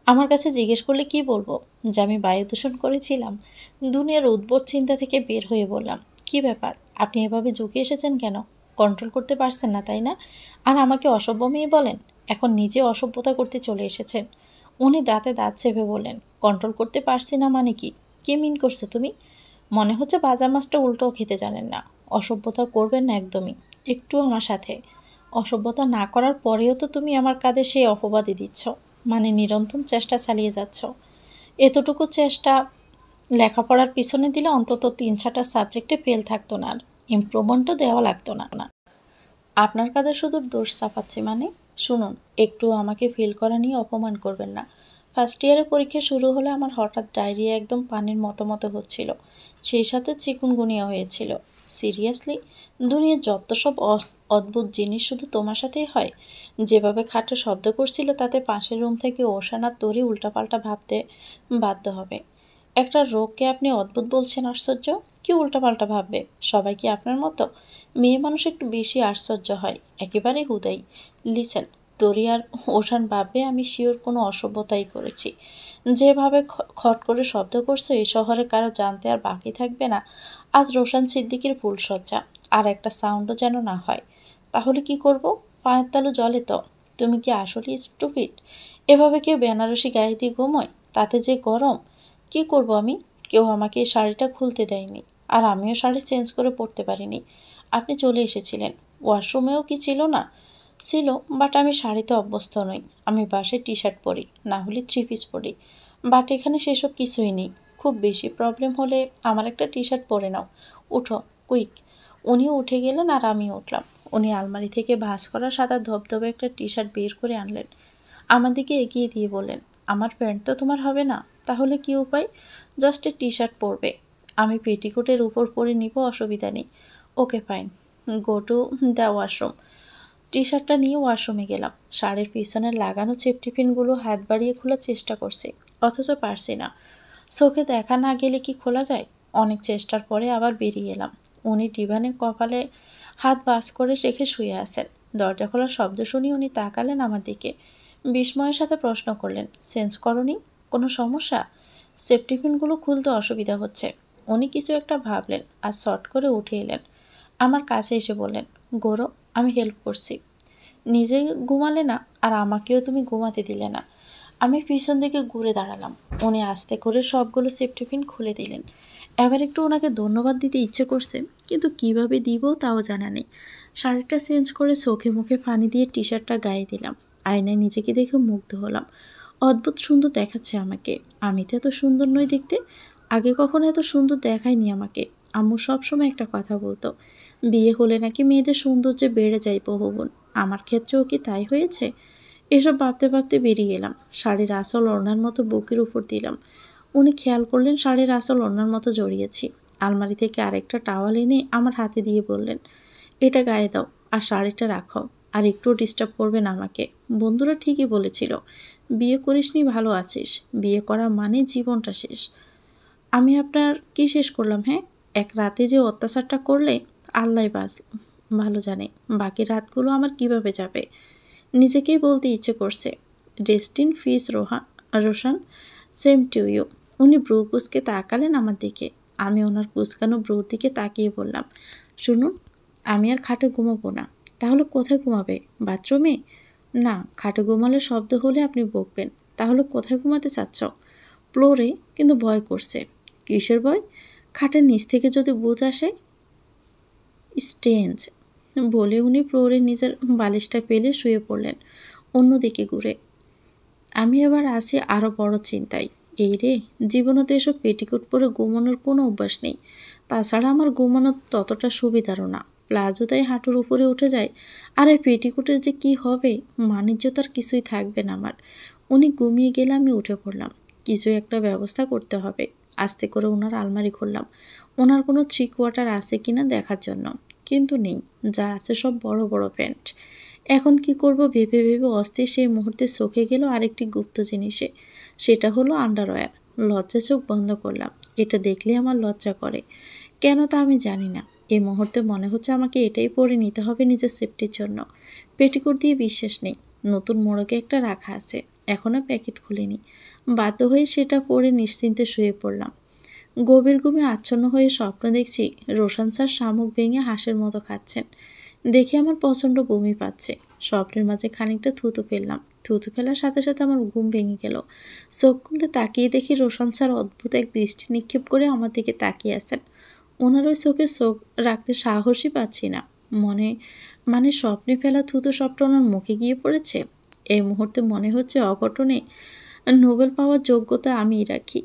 আমার কাছে জিজ্ঞেস করলে কি বলবো? যে আমি বায়ু দূষণ করেছিলাম। দুনিয়ার উদ্ভট চিন্তা থেকে বের হয়ে বললাম, কি ব্যাপার, আপনি এভাবে ঝুঁকে এসেছেন কেন? কন্ট্রোল করতে পারছেন না তাই না? আর আমাকে অসভ্য মেয়ে বলেন? এখন নিজে অসভ্যতা করতে চলে এসেছেন। উনি দাঁতে দাঁত চেপে বললেন, কন্ট্রোল করতে পারছি না মানে কি? কি মিন করছো তুমি? মনে হচ্ছে বাজার মাছটা উল্টোও খেতে জানেন না। অসভ্যতা করবেন না একদমই, একটু আমার সাথে। অসভ্যতা না করার পরেও তো তুমি আমার কাঁধে সেই অপবাদই দিচ্ছ, মানে নিরন্তর চেষ্টা চালিয়ে যাচ্ছ। এতটুকু চেষ্টা লেখাপড়ার পিছনে দিলে অন্তত 3-4টা সাবজেক্টে ফেল থাকতো না, আর ইমপ্রুভমেন্টও দেওয়া লাগতো না। আপনার কাঁধে শুধু দোষ চাপাচ্ছি মানে? শুনুন, একটু আমাকে ফেল করা নিয়ে অপমান করবেন না। ফার্স্ট ইয়ারে পরীক্ষা শুরু হলে আমার হঠাৎ ডায়রিয়া একদম পানির মতো মতো হচ্ছিল, সেই সাথে চিকুনগুনিয়া হয়েছিল। সিরিয়াসলি, দুনিয়ার যত সব অদ্ভুত জিনিস শুধু তোমার সাথেই হয়। যেভাবে খাটে শব্দ করছিল তাতে পাশের রুম থেকে ওশান আর তরি উল্টাপাল্টা ভাবতে বাধ্য হবে। একটা রোগকে আপনি অদ্ভুত বলছেন? আশ্চর্য! কি উল্টাপাল্টা ভাববে? সবাই কি আপনার মতো? মেয়ে মানুষ একটু বেশি আশ্চর্য হয়, একেবারে হুদাই। লিসেন, তরি আর ওশান ভাববে আমি শিওর কোনো অসভ্যতাই করেছি। যেভাবে খট করে শব্দ করছো এই শহরে কারো জানতে আর বাকি থাকবে না আজ রোশান সিদ্দিকীর ফুলসজ্জা। আর একটা সাউন্ডও যেন না হয়। তাহলে কি করব? পায়ের তালু জলে তো। তুমি কি আসলে স্টুপিড? এভাবে কেউ বেনারসি গায়ে দিয়ে ঘুমোয়? তাতে যে গরম। কি করব আমি? কেউ আমাকে এই শাড়িটা খুলতে দেয়নি, আর আমিও শাড়ি চেঞ্জ করে পরতে পারিনি। আপনি চলে এসেছিলেন। ওয়াশরুমেও কি ছিল না? ছিল, বাট আমি শাড়িতে অভ্যস্ত নই। আমি বাসায় টি শার্ট পরি, না হলে 3 পিস পরি। বাট এখানে সেসব কিছুই নেই। খুব বেশি প্রবলেম হলে আমার একটা টি শার্ট পরে নাও। উঠো, কুইক। উনিও উঠে গেলেন আর আমিও উঠলাম। উনি আলমারি থেকে ভাঁজ করা সাদা ধবধবে একটা টি শার্ট বের করে আনলেন। আমার দিকে এগিয়ে দিয়ে বললেন, আমার প্যান্ট তো তোমার হবে না, তাহলে কি উপায়? জাস্ট টি শার্ট পরবে। আমি পেটিকোটের উপর পরে নিব, অসুবিধা নেই। Okay fine, go to the washroom. টি শার্টটা নিয়ে ওয়াশরুমে গেলাম। শাড়ির পিছনে লাগানো চেপটিফিনগুলো হাত বাড়িয়ে খোলার চেষ্টা করছি, অথচ পারছি না। চোখে দেখা না গেলে কি খোলা যায়? অনেক চেষ্টার পরে আবার বেরিয়ে এলাম। উনি ডিভানে কপালে হাত বাস করে রেখে শুয়ে আছেন। দরজা খোলার শব্দ শুনি উনি তাকালেন আমার দিকে। বিস্ময়ের সাথে প্রশ্ন করলেন, সেন্স করনি? কোনো সমস্যা? সেফটিপিনগুলো খুলতে অসুবিধা হচ্ছে। উনি কিছু একটা ভাবলেন আর শর্ট করে উঠে এলেন। আমার কাছে এসে বললেন, গৌরব, আমি হেল্প করছি। নিজে ঘুমালে না, আর আমাকেও তুমি ঘুমাতে দিলে না। আমি পিছন দিকে ঘুরে দাঁড়ালাম। উনি আস্তে করে সবগুলো সেফটিপিন খুলে দিলেন। এবার একটু ওনাকে ধন্যবাদ দিতে ইচ্ছে করছে, কিন্তু কিভাবে দিব তাও জানা নেই। শাড়িটা চেঞ্জ করে চোখে মুখে পানি দিয়ে টি শার্টটা গায়ে দিলাম। আয়নায় নিজেকে দেখে মুগ্ধ হলাম। অদ্ভুত সুন্দর দেখাচ্ছে আমাকে। আমি তো এত সুন্দর নই দেখতে। আগে কখনো এত সুন্দর দেখায়নি আমাকে। আম্মু সবসময় একটা কথা বলতো, বিয়ে হলে নাকি মেয়েদের সৌন্দর্য বেড়ে যায় বহুগুণ। আমার ক্ষেত্রেও কি তাই হয়েছে? এসব ভাবতে ভাবতে বেরিয়ে এলাম। শাড়ির আঁচল ওড়নার মতো বুকের উপর দিলাম। উনি খেয়াল করলেন শাড়ির আঁচল ওড়নার মতো জড়িয়েছি। আলমারি থেকে আরেকটা টাওয়াল এনে আমার হাতে দিয়ে বললেন, এটা গায়ে দাও আর শাড়িটা রাখো। আর একটুও ডিস্টার্ব করবে না আমাকে। বন্ধুরা ঠিকই বলেছিল, বিয়ে করিসনি ভালো আছিস, বিয়ে করা মানে জীবনটা শেষ। আমি আপনার কি শেষ করলাম? হ্যাঁ, এক রাতে যে অত্যাচারটা করলে আল্লাহ বাস ভালো জানে বাকি রাতগুলো আমার কিভাবে যাবে। নিজেকেই বলতে ইচ্ছে করছে, ডেস্টিন ফিস রোশান, সেম টু ইউ। উনি ব্রু কুচকে তাকালেন আমার দিকে। আমি ওনার কুচকানো ব্রুর দিকে তাকিয়ে বললাম, শুনুন, আমি আর খাটে ঘুমাবো না। তাহলে কোথায় ঘুমাবে? বাথরুমে? না, খাটে ঘুমালে শব্দ হলে আপনি বকবেন। তাহলে কোথায় ঘুমাতে চাচ্ছ? ফ্লোরে, কিন্তু ভয় করছে। কিসের ভয়? খাটের নিচ থেকে যদি ভূত আসে। স্ট্রেঞ্জ বলে উনি ফ্লোরে নিজের বালিশটা পেলে শুয়ে পড়লেন অন্যদিকে ঘুরে। আমি এবার আসি আরও বড় চিন্তায়। এই রে, জীবনে তো এসব পেটিকোট পরে ঘুমানোর কোনো অভ্যাস নেই। তাছাড়া আমার ঘুমানো ততটা সুবিধারও না। প্লাজো তাই হাঁটুর উপরে উঠে যায়। আর এই পেটিকোটের যে কি হবে, বাণিজ্য তার কিছুই থাকবে না আমার। উনি ঘুমিয়ে গেলে আমি উঠে পড়লাম। কিছু একটা ব্যবস্থা করতে হবে। আস্তে করে ওনার আলমারি খুললাম, ওনার কোনো 3 কোয়ার্টার আছে কিনা দেখার জন্য। কিন্তু নেই, যা আছে সব বড় বড় প্যান্ট। এখন কি করব ভেবে ভেবে অস্থির সেই মুহূর্তে চোখে গেল আরেকটি গুপ্ত জিনিসে। সেটা হলো আন্ডারওয়্যার। লজ্জা চোখ বন্ধ করলাম। এটা দেখলে আমার লজ্জা করে, কেন তা আমি জানি না। এই মুহূর্তে মনে হচ্ছে আমাকে এটাই পরে নিতে হবে নিজের সেফটির জন্য। পেটিকোট দিয়ে বিশ্বাস নেই। নতুন মোড়কে একটা রাখা আছে, এখনও প্যাকেট খুলিনি। বাধ্য হয়ে সেটা পরে নিশ্চিন্তে শুয়ে পড়লাম। গভীর ঘুমে আচ্ছন্ন হয়ে স্বপ্ন দেখছি রোশন স্যার শামুক ভেঙে হাঁসের মতো খাচ্ছেন। দেখে আমার প্রচণ্ড বমি পাচ্ছে। স্বপ্নের মাঝে খানিকটা থুতু ফেললাম। থুতু ফেলার সাথে সাথে আমার ঘুম ভেঙে গেল। চোখ খুলে তাকিয়ে দেখি রোশন স্যার অদ্ভুত এক দৃষ্টি নিক্ষেপ করে আমার দিকে তাকিয়ে আছেন। ওনার ওই চোখে চোখ রাখতে সাহসই পাচ্ছি না। মনে মানে স্বপ্নে ফেলা থুতু সবটা ওনার মুখে গিয়ে পড়েছে। এই মুহূর্তে মনে হচ্ছে অঘটনে নোবেল পাওয়ার যোগ্যতা আমিই রাখি।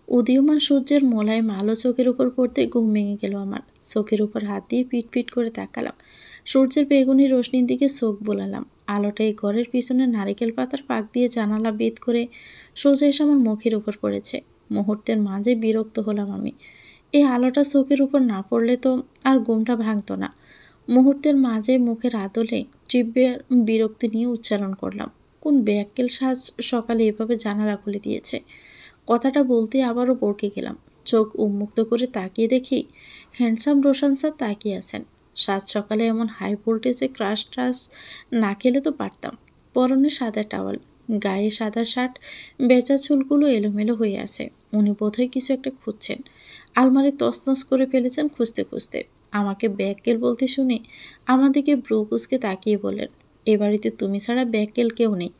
উদীয়মান সূর্যের মোলায়েম আলো চোখের উপর পড়তে ঘুম ভেঙে গেল আমার। চোখের উপর হাত দিয়ে পিট পিট করে তাকালাম। সূর্যের বেগুনি রোশনির দিকে চোখ বোলালাম। আলোটা এই ঘরের পিছনে নারিকেল পাতার পাক দিয়ে জানালা বেদ করে সোজা এসে আমার মুখের উপর পড়েছে। মুহূর্তের মাঝে বিরক্ত হলাম আমি। এই আলোটা চোখের উপর না পড়লে তো আর ঘুমটা ভাঙতো না। মুহূর্তের মাঝে মুখের আদলে তীব্র বিরক্তি নিয়ে উচ্চারণ করলাম, কোন ব্যাক্কেল সাজ সকালে এভাবে জানালা খুলে দিয়েছে। কথাটা বলতে আবারও বরকে গেলাম। চোখ উন্মুক্ত করে তাকিয়ে দেখি হ্যান্ডসাম রোশন স্যার তাকিয়ে আছেন। সাত সকালে এমন হাই ভোল্টেজে ক্রাশ ট্রাশ না খেলে তো পারতাম। পরনে সাদা টাওয়াল, গায়ে সাদা শার্ট, বেচা চুলগুলো এলোমেলো হয়ে আছে। উনি বোধহয় কিছু একটা খুঁজছেন। আলমারি তছনছ করে ফেলেছেন খুঁজতে খুঁজতে। আমাকে ব্যাককেল বলতে শুনে আমার দিকে ব্রু কুঁচকে তাকিয়ে বললেন, এ বাড়িতে তুমি ছাড়া ব্যাককেল কেউ নেই।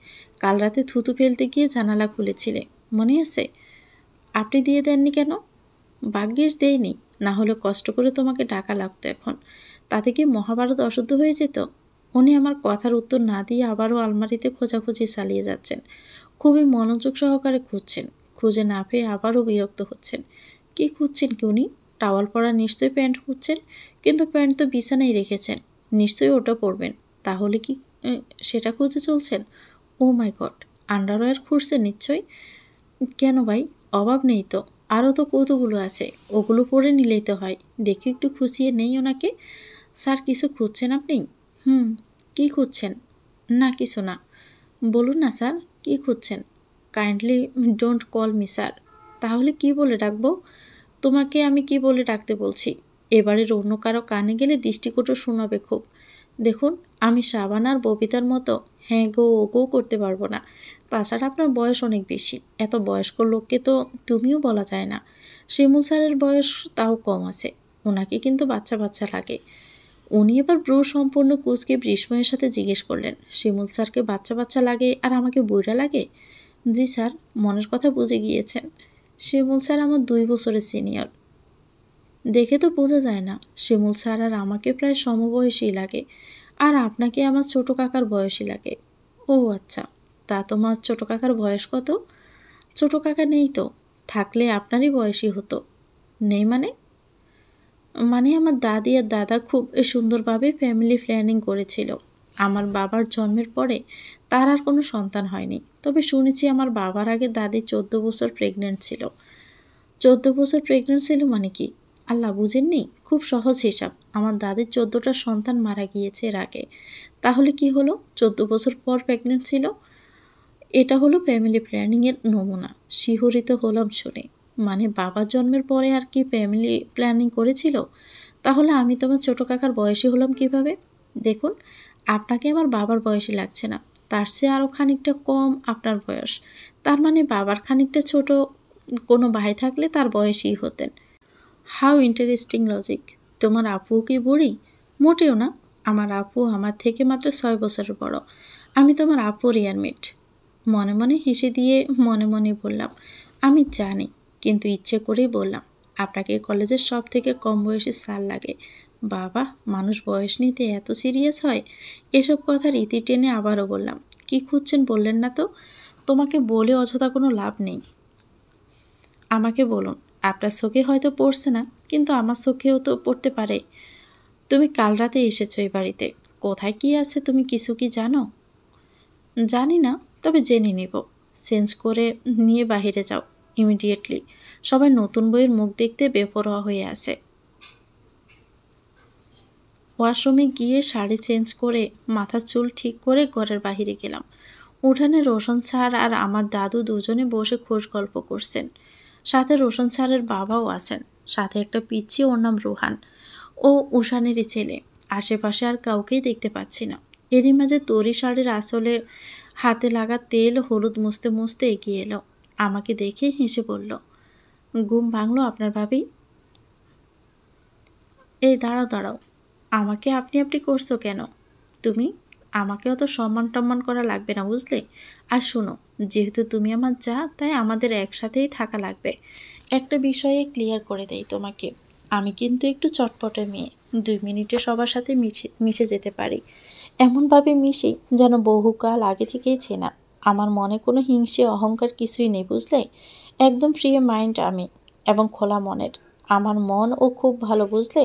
কাল রাতে থুতু ফেলতে গিয়ে জানালা খুলেছিলে, মনে আছে? আপনি দিয়ে দেননি কেন? ভাগ্যিস দেয়নি, না হলে কষ্ট করে তোমাকে ডাকা লাগতো এখন। তাতে কি মহাভারত অশুদ্ধ হয়ে যেত? উনি আমার কথার উত্তর না দিয়ে আবারও আলমারিতে খোঁজাখুঁজি চালিয়ে যাচ্ছেন। খুবই মনোযোগ সহকারে খুঁজছেন। খুঁজে না পেয়ে আবারও বিরক্ত হচ্ছেন। কি খুঁজছেন কি উনি? টাওয়াল পরা নিশ্চয়ই প্যান্ট খুঁজছেন, কিন্তু প্যান্ট তো বিছানায় রেখেছেন। নিশ্চয়ই ওটা পরবেন। তাহলে কি সেটা খুঁজে চলছেন? ও মাই গড, আন্ডারওয়্যার খুঁজছেন নিশ্চয়ই। কেন ভাই, অভাব নেই তো, আরও তো কতগুলো আছে, ওগুলো পরে নিলেই তো হয়। দেখি একটু খুশিয়ে নেই ওনাকে। স্যার কিছু খুঁজছেন আপনি? হুম। কি খুঁজছেন? না কিছু না। বলুন না স্যার, কি খুঁজছেন? Kindly don't call me sir. তাহলে কি বলে ডাকবো? তোমাকে আমি কি বলে ডাকতে বলছি? এবারের অন্য কারো কানে গেলে দৃষ্টিকটু শোনাবে খুব। দেখুন, আমি সাবান আর ববিতার মতো হ্যাঁ গো ও গো করতে পারবো না। তাছাড়া আপনার বয়স অনেক বেশি। এত বয়স্ক লোককে তো তুমিও বলা যায় না। শিমুল স্যারের বয়স তাও কম আছে। ওনাকে কিন্তু বাচ্চা বাচ্চা লাগে। উনি এবার ব্রু সম্পূর্ণ কুঁচকে বিস্ময়ের সাথে জিজ্ঞেস করলেন, শিমুল স্যারকে বাচ্চা বাচ্চা লাগে আর আমাকে বুড়া লাগে? জি স্যার, মনের কথা বুঝে গিয়েছেন। শিমুল স্যার আমার 2 বছরের সিনিয়র। দেখে তো বোঝা যায় না। শিমুল স্যার আর আমাকে প্রায় সমবয়সী লাগে, আর আপনাকে আমার ছোট কাকার বয়সী লাগে। ও আচ্ছা, তা তোমার ছোট কাকার বয়স কত? ছোট কাকা নেই তো, থাকলে আপনারই বয়সী হতো। নেই মানে? মানে আমার দাদি আর দাদা খুব সুন্দরভাবে ফ্যামিলি প্ল্যানিং করেছিল। আমার বাবার জন্মের পরে তার আর কোনো সন্তান হয়নি। তবে শুনেছি আমার বাবার আগে দাদি 14 বছর প্রেগনেন্ট ছিল। 14 বছর প্রেগনেন্ট ছিল মানে কি? আল্লাহ, বুঝেননি? খুব সহজ হিসাব। আমার দাদির 14টা সন্তান মারা গিয়েছে এর আগে। তাহলে কি হলো? 14 বছর পর প্রেগনেন্ট ছিল। এটা হলো ফ্যামিলি প্ল্যানিংয়ের নমুনা। শিহরিত হলাম শুনে। মানে বাবার জন্মের পরে আর কি ফ্যামিলি প্ল্যানিং করেছিল? তাহলে আমি তোমার ছোট কাকার বয়সী হলাম কিভাবে? দেখুন, আপনাকে আমার বাবার বয়সী লাগছে না। তার চেয়ে আরও খানিকটা কম আপনার বয়স। তার মানে বাবার খানিকটা ছোট কোনো ভাই থাকলে তার বয়সী হতেন। How interesting logic. তোমার আপুও কি বুড়ি? মোটেও না। আমার আপু আমার থেকে মাত্র 6 বছরের বড়। আমি তোমার আপুর ইয়ারমেট। মনে মনে হেসে দিয়ে মনে মনে বললাম, আমি জানি, কিন্তু ইচ্ছে করেই বললাম। আপনাকে কলেজের সব থেকে কম বয়সী স্যার লাগে। বাবা, মানুষ বয়স নিতে এত সিরিয়াস হয়? এসব কথার ইতি টেনে আবারও বললাম, কি খুঁজছেন বললেন না তো? তোমাকে বলে অযথা কোনো লাভ নেই। আমাকে বলুন, আপনার চোখে হয়তো পড়ছে না, কিন্তু আমার চোখেও তো পড়তে পারে। তুমি কাল রাতে এসেছো এই বাড়িতে। কোথায় কি আছে তুমি কিছু কি জানো? জানি না, তবে জেনে নেব। চেঞ্জ করে নিয়ে বাহিরে যাও ইমিডিয়েটলি। সবাই নতুন বইয়ের মুখ দেখতে বেপরোয়া হয়ে আছে। ওয়াশরুমে গিয়ে শাড়ি চেঞ্জ করে মাথার চুল ঠিক করে ঘরের বাহিরে গেলাম। উঠানে রোশন স্যার আর আমার দাদু দুজনে বসে খোশ গল্প করছেন। সাথে রোশন স্যারের বাবাও আছেন। সাথে একটা পিচ্চি, ওর নাম রুহান। ও উষানেরই ছেলে। আশেপাশে আর কাউকেই দেখতে পাচ্ছি না। এরই মাঝে তরি শাড়ির আসলে হাতে লাগা তেল হলুদ মুছতে মুছতে এগিয়ে এলো। আমাকে দেখে হেসে বলল, ঘুম ভাঙলো আপনার ভাবি? এই দাঁড়াও দাঁড়াও, আমাকে আপনি আপনি করছো কেন? তুমি আমাকে অত সম্মান টম্মান করা লাগবে না, বুঝলে? আর শোনো, যেহেতু তুমি আমার যা, তাই আমাদের একসাথেই থাকা লাগবে। একটা বিষয়ে ক্লিয়ার করে দেই তোমাকে, আমি কিন্তু একটু চটপটে মেয়ে, 2 মিনিটে সবার সাথে মিশে মিশে যেতে পারি। এমনভাবে মিশি যেন বহুকাল আগে থেকেই চেনা। আমার মনে কোনো হিংসে অহংকার কিছুই নেই, বুঝলে? একদম ফ্রি মাইন্ড আমি, এবং খোলা মনের। আমার মন ও খুব ভালো, বুঝলে?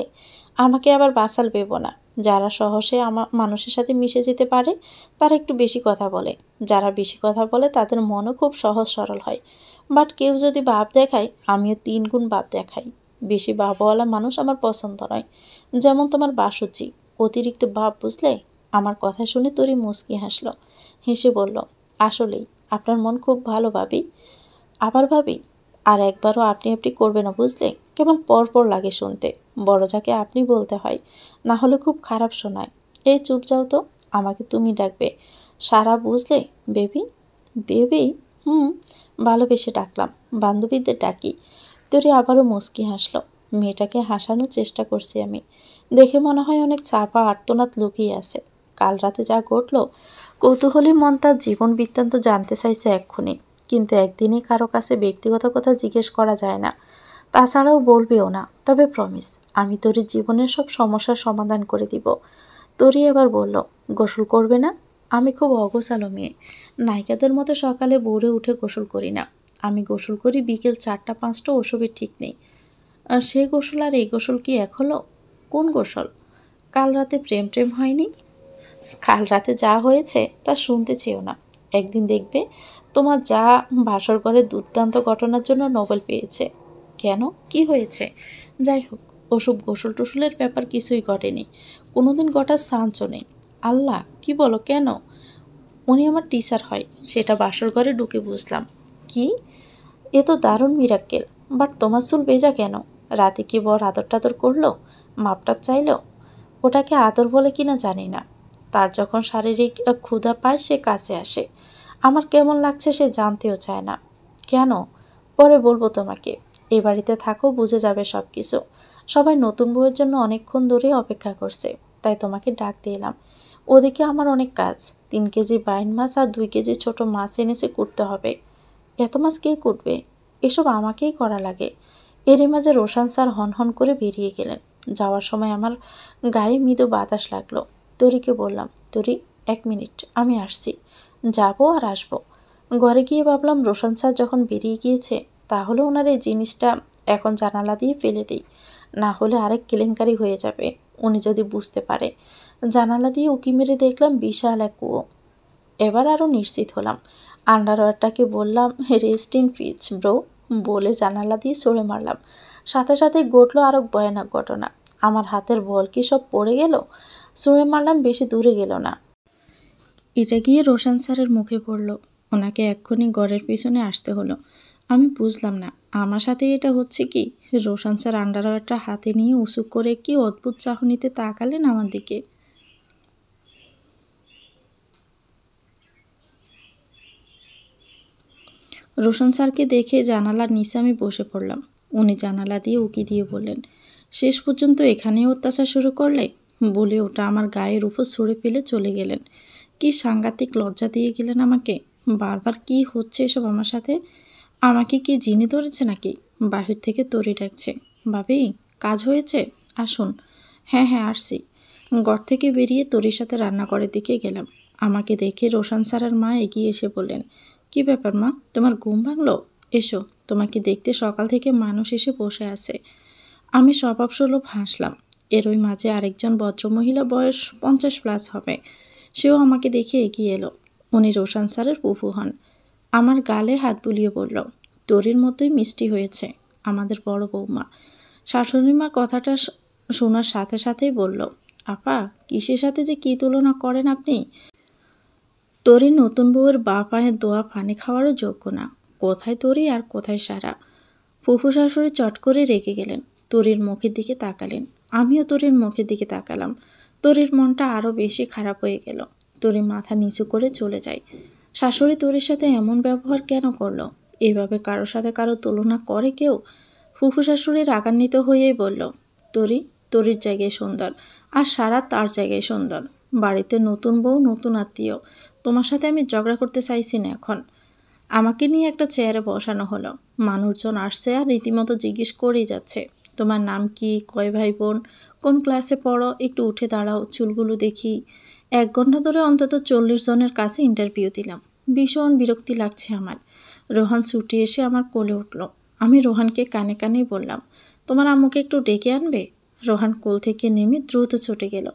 আমাকে আবার বাসাল ভেবো না। যারা সহজে আমার মানুষের সাথে মিশে যেতে পারে তারা একটু বেশি কথা বলে, যারা বেশি কথা বলে তাদের মনও খুব সহজ সরল হয়। বাট কেউ যদি ভাব দেখায়, আমিও 3 গুণ ভাব দেখাই। বেশি ভাবওয়ালা মানুষ আমার পছন্দ নয়। যেমন তোমার বাসুচি, অতিরিক্ত ভাব, বুঝলে? আমার কথা শুনে তরি মুচকি হাসলো, হেসে বলল, আসলেই আপনার মন খুব ভালো ভাবি। আবার ভাবি, আর একবারও আপনি আপনি করবে না, বুঝলে? কেমন পরপর লাগে শুনতে। বড় যাকে আপনি বলতে হয়, না হলে খুব খারাপ শোনায়। এই চুপ যাও তো, আমাকে তুমি ডাকবে। সারা, বুঝলে? বেবি। বেবি? হুম, ভালোবেসে ডাকলাম, বান্ধবীদের ডাকি। তোরে আবারও মুচকি হাসলো। মেয়েটাকে হাসানোর চেষ্টা করছি আমি, দেখে মনে হয় অনেক চাপা আর্তনাদ লুকিয়ে আছে। কাল রাতে যা ঘটল, কৌতূহলী মন তার জীবন বৃত্তান্ত জানতে চাইছে এক্ষুনি। কিন্তু একদিনই কারো কাছে ব্যক্তিগত কথা জিজ্ঞেস করা যায় না, তাছাড়াও বলবেও না। তবে প্রমিস, আমি তোর জীবনের সব সমস্যার সমাধান করে দিব। তোরই এবার বলল, গোসল করবে না? আমি খুব অগোছালো মেয়ে, নায়িকাদের মতো সকালে ভোরে উঠে গোসল করি না। আমি গোসল করি বিকেল 4টা 5টা, ওসবের ঠিক নেই। আর সে গোসল আর এই গোসল কি এক হলো? কোন গোসল? কাল রাতে প্রেম প্রেম হয়নি? কাল রাতে যা হয়েছে তা শুনতে চেয়েও না। একদিন দেখবে তোমার যা বাসর ঘরে দুর্দান্ত ঘটনার জন্য নোবেল পেয়েছে। কেন, কি হয়েছে? যাই হোক, ওসব গোসল টোসলের ব্যাপার কিছুই ঘটেনি, কোনোদিন ঘটার চান্সও নেই। আল্লাহ, কি বলো, কেন? উনি আমার টিচার হয়, সেটা বাসর ঘরে ঢুকে বুঝলাম। কি? এ তো দারুণ মিরাক্কেল। বাট তোমার চুল ভেজা কেন? রাতে কি বর আদর টাদর করলো, মাপটাপ চাইলো? ওটাকে আদর বলে কিনা জানি না। তার যখন শারীরিক ক্ষুধা পায় সে কাছে আসে। আমার কেমন লাগছে সে জানতেও চায় না। কেন? পরে বলবো তোমাকে। এ বাড়িতে থাকো, বুঝে যাবে সব কিছু। সবাই নতুন বউয়ের জন্য অনেকক্ষণ ধরে অপেক্ষা করছে, তাই তোমাকে ডাক দিলাম। ওদিকে আমার অনেক কাজ। 3 কেজি বাইন মাছ আর 2 কেজি ছোট মাছ এনেছে, কুটতে হবে। এত মাছ কে কুটবে? এসব আমাকেই করা লাগে। এরই মাঝে রোশান স্যার হনহন করে বেরিয়ে গেলেন। যাওয়ার সময় আমার গায়ে মৃদু বাতাস লাগলো। তরিকে বললাম, তরি 1 মিনিট, আমি আসছি। যাবো আর আসবো। ঘরে গিয়ে ভাবলাম, রোশন স্যার যখন বেরিয়ে গিয়েছে, তাহলে ওনার এই জিনিসটা এখন জানালা দিয়ে ফেলে দিই, না হলে আরেক কেলেঙ্কারি হয়ে যাবে উনি যদি বুঝতে পারে। জানালা দিয়ে উঁকি মেরে দেখলাম বিশাল এক কুয়ো। এবার আরও নিশ্চিত হলাম। আন্ডারওয়্যারটাকে বললাম, রেস্ট ইন পিচ ব্রো, বলে জানালা দিয়ে সরে মারলাম। সাথে সাথে ঘটল আরও ভয়ানক ঘটনা। আমার হাতের বল কি সব পড়ে গেল। সরে মারলাম, বেশি দূরে গেল না, এটা গিয়ে রোশন স্যারের মুখে পড়ল। ওনাকে এক্ষুনি ঘরের পিছনে আসতে হলো। আমি বুঝলাম না আমার সাথে এটা হচ্ছে কি। রোশন স্যার আন্ডারওয়্যারটা হাতে নিয়ে উঁচু করে কি অদ্ভুত চাহনিতে তাকালেন আমার দিকে। রোশন স্যারকে দেখে জানালার নিচে আমি বসে পড়লাম। উনি জানালা দিয়ে উকি দিয়ে বললেন, শেষ পর্যন্ত এখানেও অত্যাচার শুরু করলে? বলে ওটা আমার গায়ের উপর ছুঁড়ে ফেলে চলে গেলেন। কি সাংঘাতিক লজ্জা দিয়ে গেলেন আমাকে। বারবার কি হচ্ছে এসব আমার সাথে? আমাকে কি জিনে ধরেছে নাকি? বাহির থেকে তরি ডাকছে, ভাবি কাজ হয়েছে, আসুন। হ্যাঁ হ্যাঁ, আসছি। ঘর থেকে বেরিয়ে তরির সাথে রান্নাঘরের দিকে গেলাম। আমাকে দেখে রোশন স্যারের মা এগিয়ে এসে বললেন, কি ব্যাপার মা, তোমার ঘুম ভাঙলো? এসো, তোমাকে দেখতে সকাল থেকে মানুষ এসে বসে আছে। আমি স্বভাবসুলভ হাসলাম। এর ওই মাঝে আরেকজন ভদ্রমহিলা, বয়স 50+ হবে, সেও আমাকে দেখে এগিয়ে এলো। উনি রোশন স্যারের ফুফু হন। আমার গালে হাত বুলিয়ে বলল, তরির মতোই মিষ্টি হয়েছে আমাদের বড় বৌমা। শাশুড়িমা কথাটা শোনার সাথে সাথেই বলল, আপা, কিসের সাথে যে কী তুলনা করেন আপনি? তরি নতুন বউয়ের বা পায়ের দোয়া পানি খাওয়ারও যোগ্য না। কোথায় তরি আর কোথায় সারা। ফুফু শাশুড়ি চট করে রেগে গেলেন, তরির মুখের দিকে তাকালেন। আমিও তরির মুখের দিকে তাকালাম। তরির মনটা আরও বেশি খারাপ হয়ে গেল। তরি মাথা নিচু করে চলে যায়। শাশুড়ি তরির সাথে এমন ব্যবহার কেন করলো? এভাবে কারোর সাথে কারো তুলনা করে কেউ? ফুফু শাশুড়ি রাগান্বিত হয়েই বলল, তরি, তরির জায়গায় সুন্দর, আর সারা তার জায়গায় সুন্দর। বাড়িতে নতুন বউ, নতুন আত্মীয়। তোমার সাথে আমি ঝগড়া করতে চাইছি না এখন। আমাকে নিয়ে একটা চেয়ারে বসানো হলো। মানুষজন আসছে আর রীতিমতো জিজ্ঞেস করেই যাচ্ছে, তোমার নাম কি, কয় ভাই বোন, কোন ক্লাসে পড়ো, একটু উঠে দাঁড়াও, চুলগুলো দেখি। 1 ঘন্টা ধরে অন্তত 40 জনের কাছে ইন্টারভিউ দিলাম। ভীষণ বিরক্তি লাগছে আমার। রোহান ছুটে এসে আমার কোলে উঠল। আমি রোহানকে কানে কানেই বললাম, তোমার আম্মুকে একটু ডেকে আনবে? রোহান কোল থেকে নেমে দ্রুত ছুটে গেল।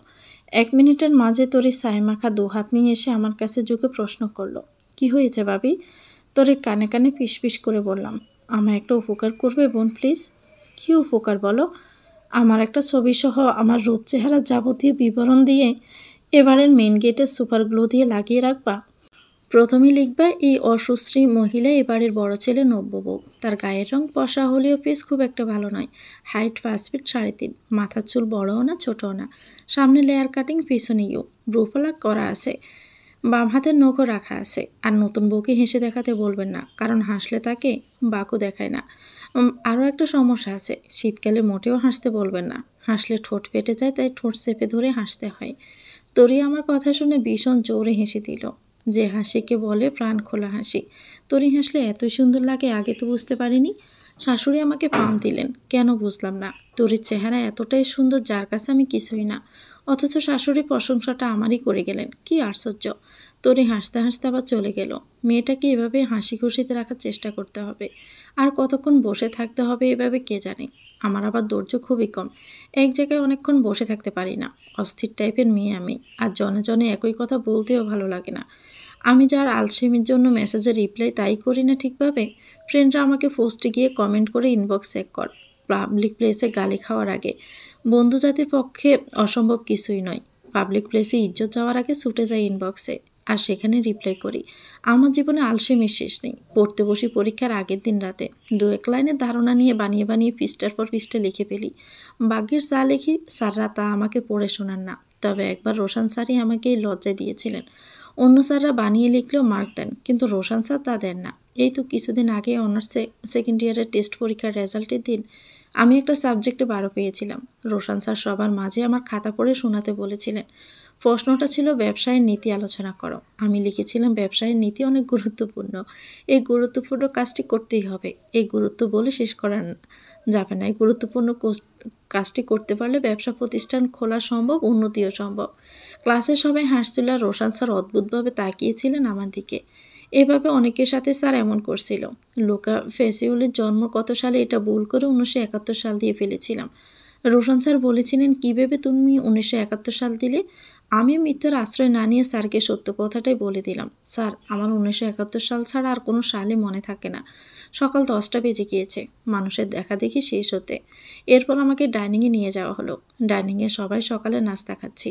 1 মিনিটের মাঝে তরি ছাইমাখা 2 হাত নিয়ে এসে আমার কাছে ঝুঁকে প্রশ্ন করলো, কি হয়েছে ভাবি? তরি কানে কানে ফিসফিস করে বললাম, আমায় একটা উপকার করবে বোন প্লিজ। কী উপকার বলো? আমার একটা ছবি সহ আমার রূপ চেহারা যাবতীয় বিবরণ দিয়ে এবারের মেন গেটে সুপার গ্লো দিয়ে লাগিয়ে রাখবা। প্রথমে লিখবা, এই অসুশ্রী মহিলা এবারের বড় ছেলে নব্যবউ। তার গায়ের রং পশা হলেও ফেস খুব একটা ভালো নয়। Height 5 feet 3.5। মাথার চুল বড়ও না ছোটও না। সামনে লেয়ার কাটিং, পিছনে ইউ। ব্রুফলাক করা আছে। বাম হাতের নখও রাখা আছে। আর নতুন বউকে হেসে দেখাতে বলবেন না, কারণ হাসলে তাকে বাকও দেখায় না। আরও একটা সমস্যা আছে, শীতকালে মোটেও হাসতে বলবেন না। হাসলে ঠোঁট ফেটে যায়, তাই ঠোঁট চেপে ধরে হাসতে হয়। তরি আমার কথা শুনে ভীষণ জোরে হেসে দিল। যে হাসিকে বলে প্রাণ খোলা হাসি। তরি হাসলে এত সুন্দর লাগে, আগে তো বুঝতে পারিনি। শাশুড়ি আমাকে পাম দিলেন, কেন বুঝলাম না। তরির চেহারা এতটাই সুন্দর যার কাছে আমি কিছুই না, অথচ শাশুড়ি প্রশংসাটা আমারই করে গেলেন। কি আশ্চর্য। তরি হাসতে হাসতে আবার চলে গেল। মেয়েটাকে এভাবে হাসি খুশিতে রাখার চেষ্টা করতে হবে। আর কতক্ষণ বসে থাকতে হবে এভাবে কে জানে। আমার আবার ধৈর্য খুবই কম। এক জায়গায় অনেকক্ষণ বসে থাকতে পারি না। অস্থির টাইপের মেয়ে আমি। আর জনে জনে একই কথা বলতেও ভালো লাগে না। আমি যার আলসেমির জন্য মেসেজে রিপ্লাই তাই করি না ঠিকভাবে। ফ্রেন্ডরা আমাকে পোস্টে গিয়ে কমেন্ট করে ইনবক্স চেক কর, পাবলিক প্লেসে গালি খাওয়ার আগে। বন্ধু জাতির পক্ষে অসম্ভব কিছুই নয়। পাবলিক প্লেসে ইজ্জত যাওয়ার আগে ছুটে যাই ইনবক্সে, আর সেখানে রিপ্লাই করি। আমার জীবনে আলসেমির শেষ নেই। পড়তে বসি পরীক্ষার আগের দিন রাতে। 2-1 লাইনের ধারণা নিয়ে বানিয়ে বানিয়ে পৃষ্ঠার পর পৃষ্ঠা লিখে ফেলি। ভাগ্যের যা লিখি স্যাররা তা আমাকে পড়ে শোনান না। তবে একবার রোশান স্যারই আমাকে এই লজ্জা দিয়েছিলেন। অন্য স্যাররা বানিয়ে লিখলেও মার্ক দেন, কিন্তু রোশান স্যার তা দেন না। এই তো কিছুদিন আগে অনার্স সেকেন্ড ইয়ারের টেস্ট পরীক্ষার রেজাল্টের দিন আমি একটা সাবজেক্টে 12 পেয়েছিলাম। রোশান স্যার সবার মাঝে আমার খাতা পড়ে শোনাতে বলেছিলেন। প্রশ্নটা ছিল ব্যবসায়ের নীতি আলোচনা করো। আমি লিখেছিলাম, ব্যবসায়ের নীতি অনেক গুরুত্বপূর্ণ। এই গুরুত্বপূর্ণ কাজটি করতেই হবে। এই গুরুত্ব বলে শেষ করা যাবে না। এই গুরুত্বপূর্ণ কাজটি করতে পারলে ব্যবসা প্রতিষ্ঠান খোলা সম্ভব, উন্নতিও সম্ভব। ক্লাসে সবাই হাসছিল আর রোশান স্যার অদ্ভুতভাবে তাকিয়েছিলেন আমার দিকে। এভাবে অনেকের সাথে স্যার এমন করছিল। লুকা ফেসিউলের জন্ম কত সালে এটা ভুল করে 1971 সাল দিয়ে ফেলেছিলাম। রোশন স্যার বলেছিলেন, কী ভেবে তুমি 1971 সাল দিলে? আমি মিথ্যার আশ্রয় না নিয়ে স্যারকে সত্য কথাটাই বলে দিলাম। স্যার, আমার 1971 সাল ছাড়া আর কোনো সালই মনে থাকে না। সকাল 10টা বেজে গিয়েছে, মানুষের দেখা দেখি শেষ হতে। এরপর আমাকে ডাইনিংয়ে নিয়ে যাওয়া হলো। ডাইনিংয়ে সবাই সকালে নাস্তা খাচ্ছি।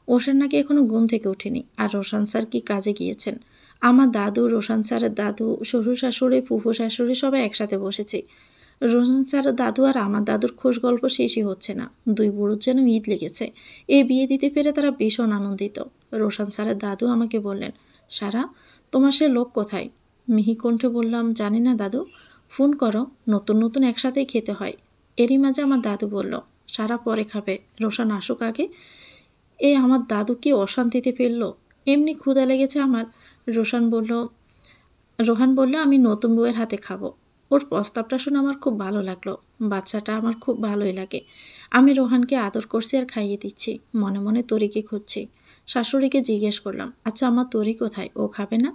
ওশান নাকি এখনও ঘুম থেকে ওঠেনি। আর রোশন স্যার কি কাজে গিয়েছেন। আমার দাদু, রোশন স্যারের দাদু, শ্বশুর শাশুড়ি, ফুফু শাশুড়ি সবাই একসাথে বসেছি। রোশন স্যারের দাদু আর আমার দাদুর খোশ গল্প শেষই হচ্ছে না। দুই বুড়োর যেন ঈদ লেগেছে। এই বিয়ে দিতে পেরে তারা ভীষণ আনন্দিত। রোশন স্যারের দাদু আমাকে বললেন, সারা, তোমার সে লোক কোথায়? মিহি কণ্ঠে বললাম, জানি না দাদু। ফোন করো, নতুন নতুন একসাথেই খেতে হয়। এরই মাঝে আমার দাদু বলল, সারা পরে খাবে, রোশন আসুক আগে। আমার দাদু কি অশান্তিতে ফেললো। এমনি ক্ষুধা লেগেছে আমার। রোহান বলল, আমি নতুন বউয়ের হাতে খাবো। ওর প্রস্তাবটা শুনে আমার খুব ভালো লাগলো। বাচ্চাটা আমার খুব ভালোই লাগে। আমি রোহানকে আদর করছি আর খাইয়ে দিচ্ছি। মনে মনে তরিকে খুঁজছি। শাশুড়িকে জিজ্ঞেস করলাম, আচ্ছা আমার তরি কোথায়? ও খাবে না?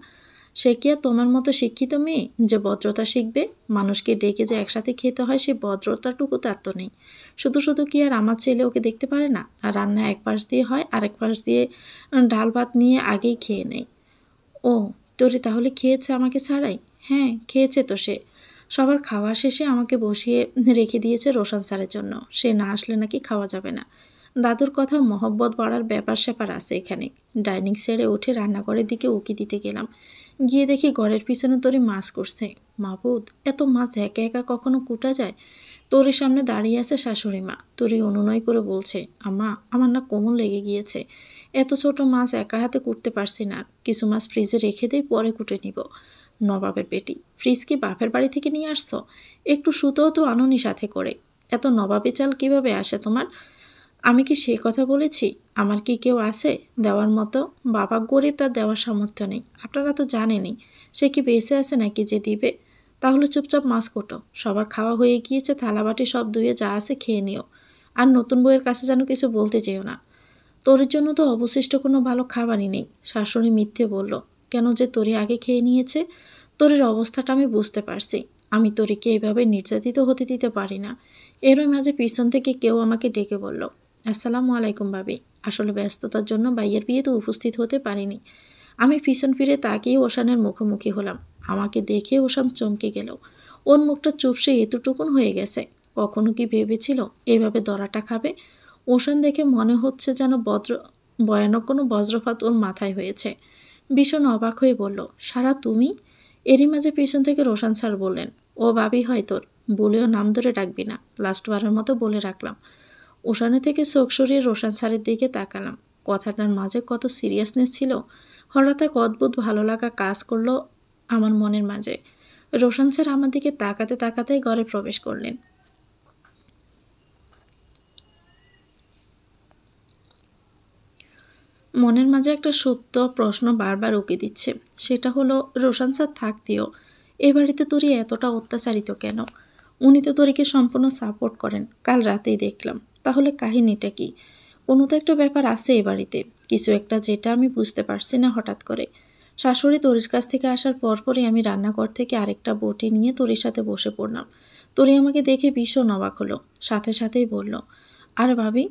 সে কি আর তোমার মতো শিক্ষিত মেয়ে যে ভদ্রতা শিখবে? মানুষকে ডেকে যে একসাথে খেতে হয়, সে ভদ্রতাটুকু তার তো নেই। শুধু শুধু কি আর আমার ছেলে ওকে দেখতে পারে না? আর রান্না এক পাশ দিয়ে হয়, আরেক পাশ দিয়ে ডাল ভাত নিয়ে আগেই খেয়ে নেয়। ও, তরি তাহলে খেয়েছে আমাকে ছাড়াই? হ্যাঁ, খেয়েছে তো সে। সবার খাওয়া শেষে আমাকে বসিয়ে রেখে দিয়েছে রোশন স্যারের জন্য। সে না আসলে নাকি খাওয়া যাবে না। দাদুর কথা মহব্বত বাড়ার ব্যাপার স্যাপার আছে এখানে। ডাইনিং ছেড়ে উঠে রান্নাঘরের দিকে উকি দিতে গেলাম। গিয়ে দেখি ঘরের পিছনে তরি মাছ করছে। মাবুদ, এত মাছ একা একা কখনো কুটা যায়? তরির সামনে দাঁড়িয়ে আছে শাশুড়ি মা। তরি অনুনয় করে বলছে, আম্মা, আমার না কোমর লেগে গিয়েছে। এত ছোট মাছ একা হাতে কুটতে পারছি না। কিছু মাছ ফ্রিজে রেখে দেই, পরে কুটে নিব। নবাবের বেটি, ফ্রিজ কি বাপের বাড়ি থেকে নিয়ে আসছো? একটু সুতোও তো আনোনি সাথে করে। এত নবাবী চাল কিভাবে আসে তোমার? আমি কি সে কথা বলেছি? আমার কি কেউ আছে দেওয়ার মতো? বাবা গরিব, তার দেওয়ার সামর্থ্য নেই। আপনারা তো জানেনই। সে কি বেঁচে আছে নাকি যে দিবে? তাহলে চুপচাপ মাছ কোটো। সবার খাওয়া হয়ে গিয়েছে, থালাবাটি সব ধুয়ে যা আছে খেয়ে নিও। আর নতুন বউয়ের কাছে যেন কিছু বলতে চেও না। তোর জন্য তো অবশিষ্ট কোনো ভালো খাবারই নেই। শাশুড়ি মিথ্যে বলল। কেন যে তোরে আগে খেয়ে নিয়েছে? তোরের অবস্থাটা আমি বুঝতে পারছি। আমি তোরিকে এভাবে নির্যাতিত হতে দিতে পারি না। এরই মাঝে পিছন থেকে কেউ আমাকে ডেকে বলল, আসসালামু আলাইকুম ভাবি। আসলে ব্যস্ততার জন্য ভাইয়ের বিয়েতে উপস্থিত হতে পারিনি। আমি পিছন ফিরে তাকিয়ে ওশানের মুখোমুখি হলাম। আমাকে দেখে ওশান চমকে গেল। ওর মুখটা চুপসে এতটুকুন হয়ে গেছে। কখনো কি ভেবেছিল এভাবে দরাটা খাবে? ওশান দেখে মনে হচ্ছে যেন ভয়ানক কোনো বজ্রপাত ওর মাথায় হয়েছে। ভীষণ অবাক হয়ে বলল, সারা তুমি? এরই মাঝে পিছন থেকে রোশান স্যার বললেন, ও ভাবি হয় তোর, বলেও নাম ধরে ডাকবি না, লাস্টবারের মতো বলে রাখলাম। ওশানে থেকে চোখ সরিয়ে রোশান স্যারের দিকে তাকালাম। কথাটার মাঝে কত সিরিয়াসনেস ছিল। হঠাৎ এক অদ্ভুত ভালো লাগা কাজ করলো আমার মনের মাঝে। রোশান স্যার আমার দিকে তাকাতে তাকাতেই ঘরে প্রবেশ করলেন। মনের মাঝে একটা সুপ্ত প্রশ্ন বারবার উকি দিচ্ছে। সেটা হলো, রোশান স্যার থাকতেও এ বাড়িতে তোরি এতটা অত্যাচারিত কেন? উনি তো তোরিকে সম্পূর্ণ সাপোর্ট করেন, কাল রাতেই দেখলাম। তাহলে কাহিনীটা কি? কোনো তো একটা ব্যাপার আছে এ বাড়িতে, কিছু একটা যেটা আমি বুঝতে পারছি না হঠাৎ করে। শাশুড়ি তরির কাছ থেকে আসার পরপরই আমি রান্নাঘর থেকে আরেকটা বটি নিয়ে তরির সাথে বসে পড়লাম। তরি আমাকে দেখে ভীষণ অবাক হলো। সাথে সাথেই বলল, আরে ভাবি,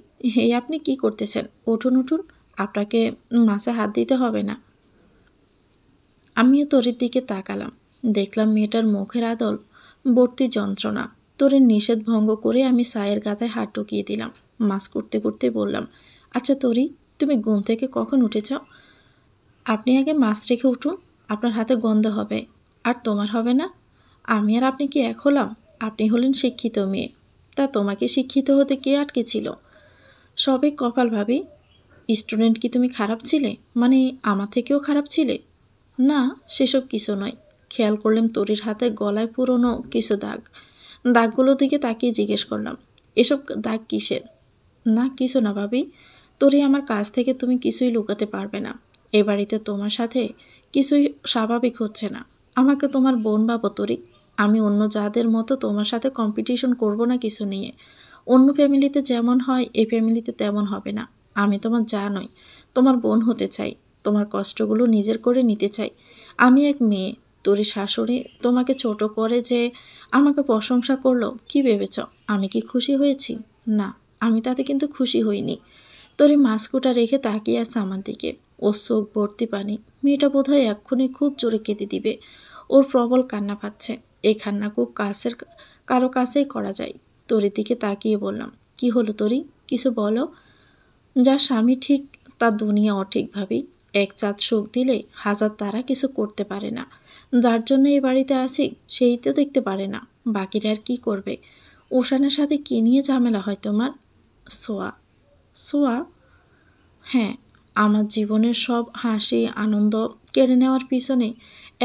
এই আপনি কি করতেছেন? উঠুন উঠুন, আপনাকে মাছে হাত দিতে হবে না। আমিও তরির দিকে তাকালাম। দেখলাম মেয়েটার মুখের আদল ভর্তি যন্ত্রণা। তরির নিষেধ ভঙ্গ করে আমি সায়ের গাদায় হাত ঢুকিয়ে দিলাম। মাছ করতে করতে বললাম, আচ্ছা তরি, তুমি ঘুম থেকে কখন উঠেছ? আপনি আগে মাছ রেখে উঠুন, আপনার হাতে গন্ধ হবে। আর তোমার হবে না? আমি আর আপনি কি এক হলাম? আপনি হলেন শিক্ষিত মেয়ে, তা তোমাকে শিক্ষিত হতে কে আটকেছিল? সবই কপাল ভাবি। স্টুডেন্ট কি তুমি খারাপ ছিলে? মানে আমার থেকেও খারাপ ছিলে? না, সেসব কিছু নয়। খেয়াল করলাম তরির হাতে গলায় পুরনো কিছু দাগ। দাগগুলোর দিকে তাকিয়ে জিজ্ঞেস করলাম, এসব দাগ কিসের? না কিছু না ভাবি। তরি, আমার কাছ থেকে তুমি কিছুই লুকাতে পারবে না। এ বাড়িতে তোমার সাথে কিছুই স্বাভাবিক হচ্ছে না। আমাকে তোমার বোন ভাবো তরি। আমি অন্য যাদের মতো তোমার সাথে কম্পিটিশন করব না কিছু নিয়ে। অন্য ফ্যামিলিতে যেমন হয় এই ফ্যামিলিতে তেমন হবে না। আমি তোমার যা নই, তোমার বোন হতে চাই। তোমার কষ্টগুলো নিজের করে নিতে চাই। আমি এক মেয়ে। তোর শাশুড়ি তোমাকে ছোট করে যে আমাকে প্রশংসা করলো, কি ভেবেছ আমি কি খুশি হয়েছি? না, আমি তাতে কিন্তু খুশি হইনি। তোর মাস্কুটা রেখে তাকিয়ে আছে আমার দিকে। ওর চোখ ভর্তি পানি। মেয়েটা বোধহয় এক্ষুনি খুব জোরে কেঁদে দিবে। ওর প্রবল কান্না পাচ্ছে। এই কান্না খুব কাছের কারো কাছেই করা যায়। তোর দিকে তাকিয়ে বললাম, কি হলো তরি, কিছু বলো। যার স্বামী ঠিক তার দুনিয়া অঠিক ভাবি। এক চাঁদ সুখ দিলে হাজার তারা কিছু করতে পারে না। যার জন্য এই বাড়িতে আসি সেই তো দেখতে পারে না, বাকিরা আর কি করবে? ওশানের সাথে কি নিয়ে ঝামেলা হয় তোমার? সোয়া। সোয়া? হ্যাঁ, আমার জীবনের সব হাসি আনন্দ কেড়ে নেওয়ার পিছনে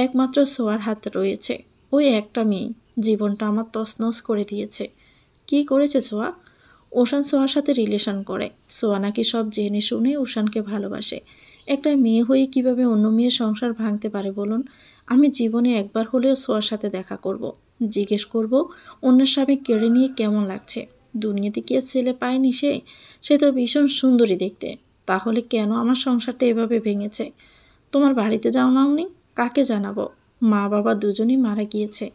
একমাত্র সোয়ার হাত রয়েছে। ওই একটা মেয়ে জীবনটা আমার তছনছ করে দিয়েছে। কি করেছে সোয়া? ওশান সোয়ার সাথে রিলেশন করে। সোয়া নাকি সব জেনে শুনে ওশানকে ভালোবাসে। একটা মেয়ে হয়ে কিভাবে অন্য মেয়ের সংসার ভাঙতে পারে বলুন? আমি জীবনে একবার হলেও সোয়ার সাথে দেখা করব। জিজ্ঞেস করব অন্যের স্বামী কেড়ে নিয়ে কেমন লাগছে। দুনিয়াতে কি আর ছেলে পায়নি সে তো ভীষণ সুন্দরী দেখতে। তাহলে কেন আমার সংসারটা এভাবে ভেঙেছে? তোমার বাড়িতে জানাওনি? কাকে জানাবো? মা বাবা দুজনই মারা গিয়েছে।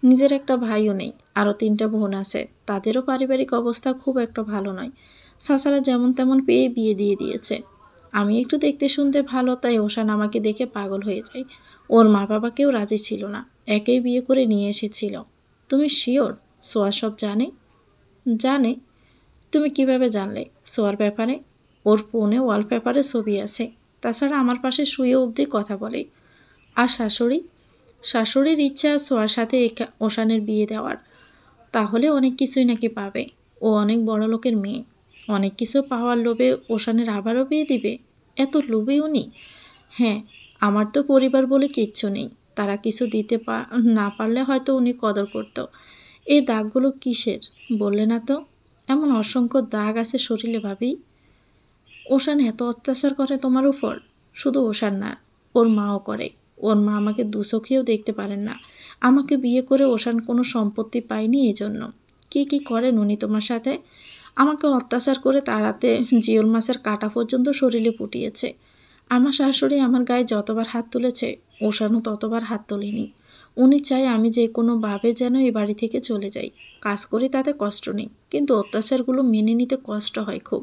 নিজের একটা ভাইও নেই। আরও 3টা বোন আছে। তাদেরও পারিবারিক অবস্থা খুব একটা ভালো নয়। সাসারা যেমন তেমন পেয়ে বিয়ে দিয়ে দিয়েছে। আমি একটু দেখতে শুনতে ভালো, তাই ওশান আমাকে দেখে পাগল হয়ে যায়। ওর মা বাবাকেও রাজি ছিল না, একেই বিয়ে করে নিয়ে এসেছিল। তুমি শিওর সোয়া সব জানে? জানে? তুমি কিভাবে জানলে সোয়ার ব্যাপারে? ওর ফোনে ওয়ালপেপারে ছবি আছে। তাছাড়া আমার পাশে শুয়ে অবধি কথা বলে। আর শাশুড়ি? শাশুড়ির ইচ্ছা সোয়ার সাথে ওশানের বিয়ে দেওয়ার। তাহলে অনেক কিছুই নাকি পাবে। ও অনেক বড় লোকের মেয়ে। অনেক কিছু পাওয়ার লোভে ওশানের আবারও বিয়ে দিবে? এত লোভে উনি? হ্যাঁ, আমার তো পরিবার বলে কিচ্ছু নেই। তারা কিছু দিতে না পারলে হয়তো উনি কদর করত। এই দাগগুলো কিসের বললে না তো? এমন অসংখ্য দাগ আছে শরীরে ভাবি। ওশান এত অত্যাচার করে তোমার উপর। শুধু ওশান না, ওর মাও করে। ওর মা আমাকে দুচোখেও দেখতে পারেন না। আমাকে বিয়ে করে ওশান কোনো সম্পত্তি পায়নি এই জন্য। কী কী করেন উনি তোমার সাথে? আমাকে অত্যাচার করে তাড়াতে জিওল মাছের কাঁটা পর্যন্ত শরীরে ফুটিয়েছে। আমার শাশুড়ি আমার গায়ে যতবার হাত তুলেছে, ওশানও ততবার হাত তোলেনি। উনি চায় আমি যে কোনোভাবে যেন এই বাড়ি থেকে চলে যাই। কাজ করি তাতে কষ্ট নেই, কিন্তু অত্যাচারগুলো মেনে নিতে কষ্ট হয় খুব।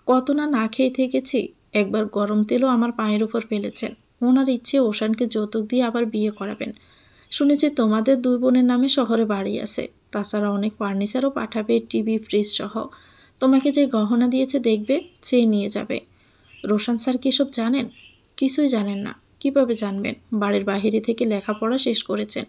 কত না না খেয়ে থেকেছি। একবার গরম তেলও আমার পায়ের উপর ফেলেছেন। ওনার ইচ্ছে ওশানকে যৌতুক দিয়ে আবার বিয়ে করাবেন। শুনেছি তোমাদের দুই বোনের নামে শহরে বাড়ি আছে। তাছাড়া অনেক ফার্নিচারও পাঠাবে, টিভি, ফ্রিজ সহ। তোমাকে যে গহনা দিয়েছে দেখবে, চেয়ে নিয়ে যাবে। রোশান স্যার কি সব জানেন? কিছুই জানেন না। কিভাবে জানবেন? বাড়ির বাহিরে থেকে লেখাপড়া শেষ করেছেন।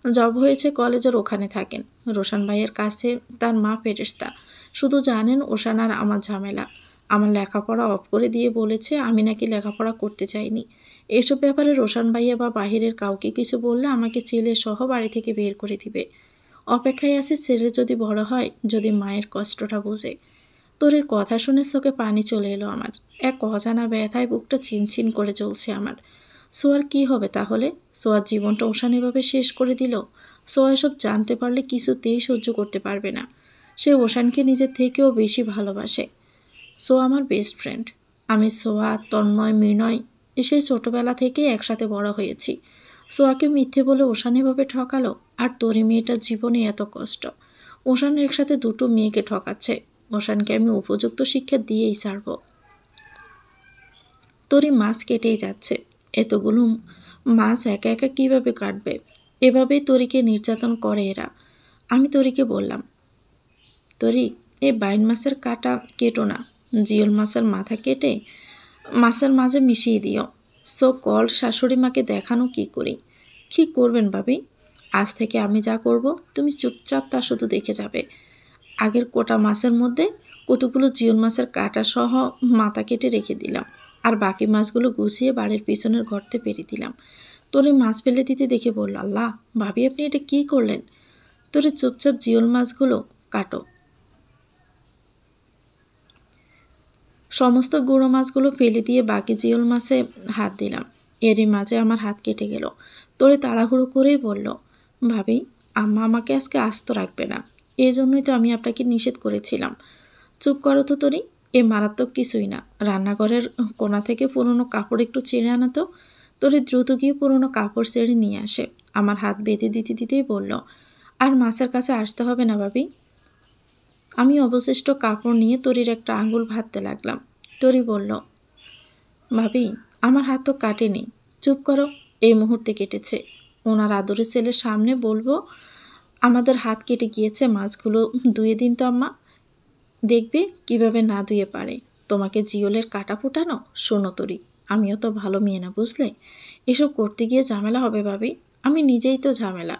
জব হয়েছে কলেজের ওখানে থাকেন। রোশান ভাইয়ের কাছে তার মা ফেরেশতা। শুধু জানেন ওশান আর আমার ঝামেলা। আমার লেখাপড়া অফ করে দিয়ে বলেছে আমি নাকি লেখাপড়া করতে চাইনি। এসব ব্যাপারে রোশান ভাইয়া বা বাহিরের কাউকে কিছু বললে আমাকে ছেলে সহ বাড়ি থেকে বের করে দিবে। অপেক্ষায় আছে ছেলে যদি বড় হয়, যদি মায়ের কষ্টটা বোঝে। তোরের কথা শুনে চোখে পানি চলে এলো আমার। এক অজানা ব্যথায় বুকটা চিনচিন করে চলছে আমার। সোয়ার কি হবে তাহলে? সোয়ার জীবনটা ওশান এভাবে শেষ করে দিল। সোয়া এসব জানতে পারলে কিছুতেই সহ্য করতে পারবে না। সে ওশানকে নিজের থেকেও বেশি ভালোবাসে। সোয়া আমার বেস্ট ফ্রেন্ড। আমি সোয়া, তন্ময়, মৃণয় সেই ছোটোবেলা থেকেই একসাথে বড় হয়েছি। সোয়াকে মিথ্যে বলে ওশান এভাবে ঠকালো, আর তোরে মেয়েটার জীবনে এত কষ্ট। ওশান একসাথে দুটো মেয়েকে ঠকাচ্ছে। ওশানকে আমি উপযুক্ত শিক্ষা দিয়েই ছাড়ব। তোরই মাছ কেটেই যাচ্ছে। এতগুলো মাছ একা একা কীভাবে কাটবে? এভাবেই তরিকে নির্যাতন করে এরা। আমি তরিকে বললাম, তরি, এই বাইন মাছের কাটা কেটো না, জিওল মাছের মাথা কেটে মাছের মাঝে মিশিয়ে দিও। সো কল্ড শাশুড়ি মাকে দেখানো কি করি? কী করবেন ভাবি? আজ থেকে আমি যা করব তুমি চুপচাপ তা শুধু দেখে যাবে। আগের কোটা মাছের মধ্যে কতগুলো জিওল মাছের কাটা সহ মাথা কেটে রেখে দিলাম, আর বাকি মাছগুলো গুছিয়ে বাড়ির পিছনের গর্তে পেরে দিলাম। তোরে মাছ ফেলে দিতে দেখে বলল, আল্লাহ ভাবি আপনি এটা কী করলেন? তোরে চুপচাপ জিওল মাছগুলো কাটো। সমস্ত গুঁড়ো মাছগুলো ফেলে দিয়ে বাকি জিওল মাছে হাত দিলাম। এরই মাঝে আমার হাত কেটে গেল। তোরে তাড়াহুড়ো করেই বলল, ভাবি আম্মা আমাকে আজকে আস্ত রাখবে না, এই জন্যই তো আমি আপনাকে নিষেধ করেছিলাম। চুপ করো তো তরি, এ মারাত্মক কিছুই না। রান্নাঘরের কোণা থেকে পুরনো কাপড় একটু ছেড়ে আনা তো। তরি দ্রুত গিয়ে পুরনো কাপড় ছেড়ে নিয়ে আসে। আমার হাত বেঁধে দিতে দিতেই বলল, আর মাছের কাছে আসতে হবে না ভাবি। আমি অবশিষ্ট কাপড় নিয়ে তরির একটা আঙুল ভাঁজতে লাগলাম। তরি বলল, ভাবি আমার হাত তো কাটেনি, চুপ করো, এই মুহূর্তে কেটেছে। ওনার আদরের ছেলের সামনে বলবো আমাদের হাত কেটে গিয়েছে, মাছগুলো ধুয়ে দিন তো আম্মা। দেখবে কিভাবে না ধুয়ে পারে। তোমাকে জিওলের কাটা ফোটানো? শোনো তরি, আমিও তো ভালো মেয়ে না বুঝলে। এসব করতে গিয়ে ঝামেলা হবে ভাবি। আমি নিজেই তো ঝামেলা।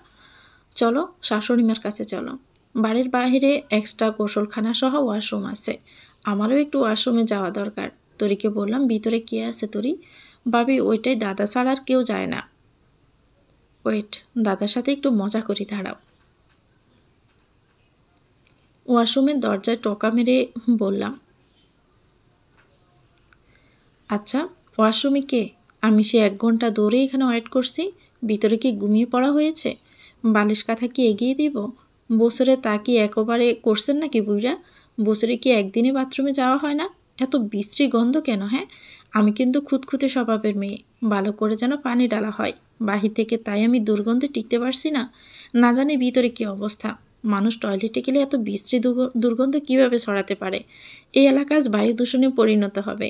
চলো শাশুড়িমার কাছে চলো। বাড়ির বাইরে এক্সট্রা গোসলখানা সহ ওয়াশরুম আছে। আমারও একটু ওয়াশরুমে যাওয়া দরকার। তরিকে বললাম, ভিতরে কে আছে তরি? ভাবি ওইটাই দাদা ছাড়া আর কেউ যায় না। ওয়েট, দাদার সাথে একটু মজা করি, দাঁড়াও। ওয়াশরুমের দরজায় টোকা মেরে বললাম, আচ্ছা ওয়াশরুমে কে? আমি সে 1 ঘন্টা দৌড়ে এখানে ওয়েট করছি। ভিতরে কি ঘুমিয়ে পড়া হয়েছে? বালিশ কাঁথা কি এগিয়ে দিব? বছরে তা কি একেবারে করছেন নাকি বুইরা? বছরে কি একদিনে বাথরুমে যাওয়া হয় না? এত বিশ্রী গন্ধ কেন? হ্যাঁ, আমি কিন্তু খুঁতখুঁতে স্বভাবের মেয়ে। ভালো করে যেন পানি ডালা হয় বাহির থেকে, তাই আমি দুর্গন্ধে টিকতে পারছি না। না জানি ভিতরে কী অবস্থা। মানুষ টয়লেটে গেলে এত বিশ্রী দুর্গন্ধ কীভাবে ছড়াতে পারে? এই এলাকা আজ বায়ু দূষণে পরিণত হবে।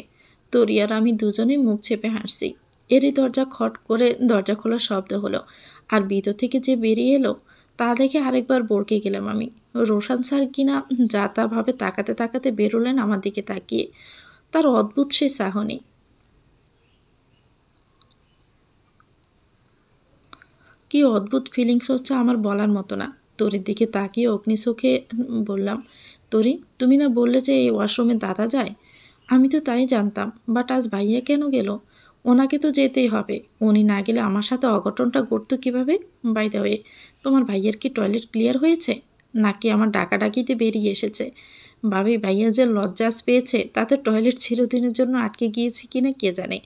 তরি আর আমি দুজনেই মুখ চেপে হাসছি। এরই দরজা খট করে দরজা খোলার শব্দ হলো, আর ভিতর থেকে যে বেরিয়ে এলো তা দেখে আরেকবার বরকে গেলাম আমি। রোশান স্যার কিনা যা তা ভাবে তাকাতে তাকাতে বেরোলেন আমার দিকে তাকিয়ে। তার অদ্ভুত সেই চাহনি। কি অদ্ভুত ফিলিংস হচ্ছে আমার বলার মতো না। তরির দিকে তাকিয়ে অগ্নিচোখে বললাম, তরি তুমি না বললে যে এই ওয়াশরুমে দাদা যায়? আমি তো তাই জানতাম, বাট আজ ভাইয়া কেন গেল? ওনাকে তো যেতেই হবে। উনি না গেলে আমার সাথে অঘটনটা ঘটতো কীভাবে? বাই দ্য ওয়ে, তোমার ভাইয়ের কি টয়লেট ক্লিয়ার হয়েছে, নাকি আমার ডাকাডাকিতে বেরিয়ে এসেছে? ভাবি ভাইয়া যে লজ্জাস পেয়েছে তাতে টয়লেট চিরদিনের জন্য আটকে গিয়েছে কিনা কে জানে।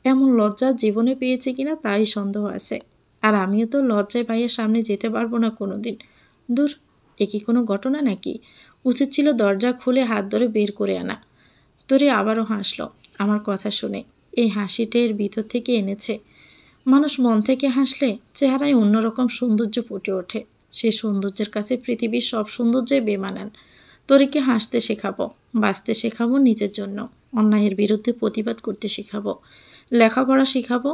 এমন লজ্জা জীবনে পেয়েছে কিনা তাই সন্দেহ আছে। আর আমিও তো লজ্জায় ভাইয়ের সামনে যেতে পারবো না কোনোদিন। দূর, এ কি কোনো ঘটনা নাকি? উচিত ছিল দরজা খুলে হাত ধরে বের করে আনা। তোরে আবারও হাসলো আমার কথা শুনে। এই হাসিটা এর ভিতর থেকে এনেছে। মানুষ মন থেকে হাসলে চেহারায় অন্যরকম সৌন্দর্য ফুটে ওঠে। সেই সৌন্দর্যের কাছে পৃথিবীর সব সৌন্দর্যই বেমানান। তোরিকে হাসতে শেখাবো, বাঁচতে শেখাবো নিজের জন্য, অন্যায়ের বিরুদ্ধে প্রতিবাদ করতে শেখাবো, লেখাপড়া শেখাবো।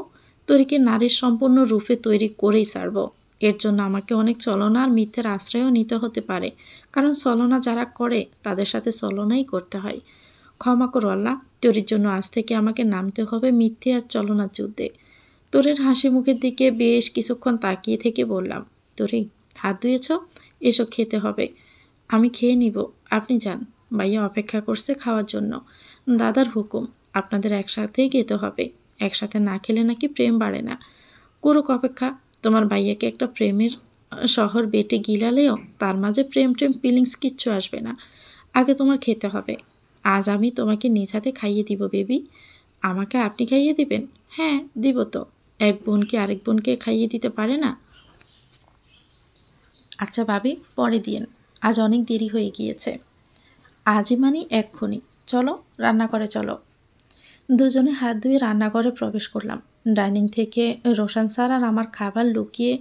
তোরিকে নারীর সম্পূর্ণ রূপে তৈরি করেই ছাড়বো। এর জন্য আমাকে অনেক ছলনা আর মিথ্যের আশ্রয়ও নিতে হতে পারে, কারণ ছলনা যারা করে তাদের সাথে ছলনাই করতে হয়। ক্ষমা করো আল্লাহ, তোরির জন্য আজ থেকে আমাকে নামতে হবে মিথ্যে আর ছলনার যুদ্ধে। তোরের হাসি মুখের দিকে বেশ কিছুক্ষণ তাকিয়ে থেকে বললাম, তোরি হাত ধুয়েছ? এসো খেতে হবে। আমি খেয়ে নিব, আপনি যান। ভাইয়া অপেক্ষা করছে খাওয়ার জন্য। দাদার হুকুম, আপনাদের একসাথেই খেতে হবে। একসাথে না খেলে নাকি প্রেম বাড়ে না। করুক অপেক্ষা। তোমার ভাইয়াকে একটা প্রেমের শহর বেটে গিলালেও তার মাঝে প্রেম প্রেম ফিলিংস কিচ্ছু আসবে না। আগে তোমার খেতে হবে। আজ আমি তোমাকে নিজ হাতে খাইয়ে দিব বেবি। আমাকে আপনি খাইয়ে দিবেন? হ্যাঁ দিব তো। এক বোনকে আরেক বোনকে খাইয়ে দিতে পারে না? আচ্ছা ভাবি, পরে দিয়েন, আজ অনেক দেরি হয়ে গিয়েছে। আজই মানে এক্ষুনি। চলো রান্নাঘরে চলো। দুজনে হাত ধুয়ে রান্নাঘরে প্রবেশ করলাম। ডাইনিং থেকে রোশন স্যার আর আমার খাবার লুকিয়ে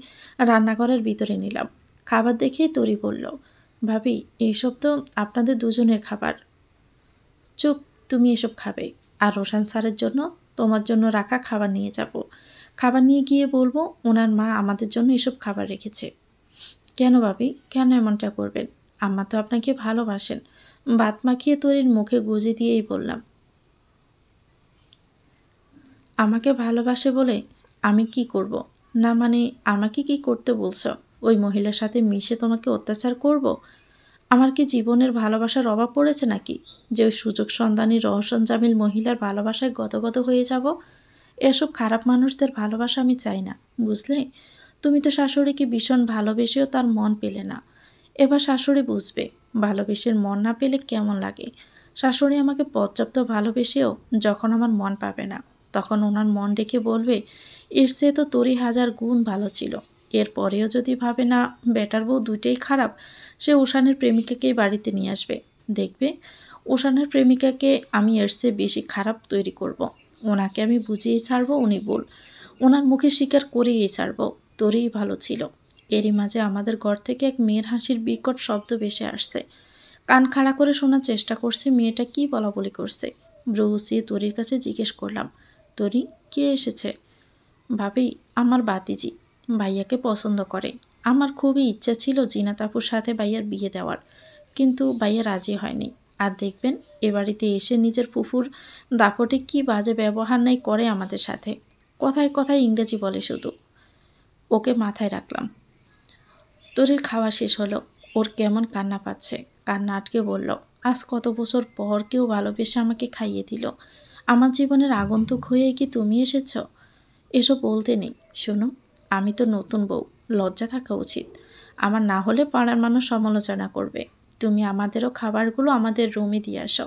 রান্নাঘরের ভিতরে নিলাম। খাবার দেখেই তরি বলল, ভাবি এইসব তো আপনাদের দুজনের খাবার। চুপ, তুমি এসব খাবে। আর রোশন স্যারের জন্য তোমার জন্য রাখা খাবার নিয়ে যাব। খাবার নিয়ে গিয়ে বলবো ওনার মা আমাদের জন্য এসব খাবার রেখেছে। কেন ভাবি, কেন এমনটা করবেন? আম্মা তো আপনাকে ভালোবাসেন। ভাত মাখিয়ে তরির মুখে গুঁজে দিয়েই বললাম, আমাকে ভালোবাসে বলে আমি কি করব? না মানে আমাকে কি করতে বলছো? ওই মহিলার সাথে মিশে তোমাকে অত্যাচার করব? আমার কি জীবনের ভালোবাসার অভাব পড়েছে নাকি যে ওই সুযোগ সন্ধানী রওশন জামিল মহিলার ভালোবাসায় গদগদ হয়ে যাব? এসব খারাপ মানুষদের ভালোবাসা আমি চাই না, বুঝলে? তুমি তো শাশুড়িকে ভীষণ ভালোবেসেও তার মন পেলে না। এবার শাশুড়ি বুঝবে ভালোবেসে মন না পেলে কেমন লাগে। শাশুড়ি আমাকে পর্যাপ্ত ভালোবেসেও যখন আমার মন পাবে না, তখন ওনার মন ডেকে বলবে, এর সে তো তোরই হাজার গুণ ভালো ছিল। এরপরেও যদি ভাবে না বেটার বউ দুইটাই খারাপ, সে উষানের প্রেমিকাকেই বাড়িতে নিয়ে আসবে। দেখবে উষানের প্রেমিকাকে আমি এর চেয়ে বেশি খারাপ তৈরি করব। ওনাকে আমি বুঝিয়েই ছাড়বো উনি ভুল, ওনার মুখে স্বীকার করেই ছাড়বো তোরই ভালো ছিল। এরই মাঝে আমাদের ঘর থেকে এক মেয়ের হাসির বিকট শব্দ ভেসে আসছে। কান খাড়া করে শোনার চেষ্টা করছি মেয়েটা কি বলাবলি করছে। ব্রুসিয়ে তরির কাছে জিজ্ঞেস করলাম, তরি কে এসেছে? ভাবি, আমার বাতিজি। ভাইয়াকে পছন্দ করে। আমার খুবই ইচ্ছা ছিল জিনাত আপুর সাথে ভাইয়ার বিয়ে দেওয়ার, কিন্তু ভাইয়া রাজি হয়নি। আর দেখবেন এ বাড়িতে এসে নিজের ফুফুর দাপটে কি বাজে ব্যবহার নাই করে আমাদের সাথে। কথায় কথায় ইংরেজি বলে শুধু। ওকে মাথায় রাখলাম। তোরের খাওয়া শেষ হলো। ওর কেমন কান্না পাচ্ছে। কান্না আটকে বলল, আজ কত বছর পর কেউ ভালোবেসে আমাকে খাইয়ে দিল। আমার জীবনের আগন্তুক হয়ে কি তুমি এসেছ? এসব বলতে নেই। শোনো, আমি তো নতুন বউ, লজ্জা থাকা উচিত। আমার না হলে পাড়ার মানুষ সমালোচনা করবে। তুমি আমাদেরও খাবারগুলো আমাদের রুমে দিয়ে আসো।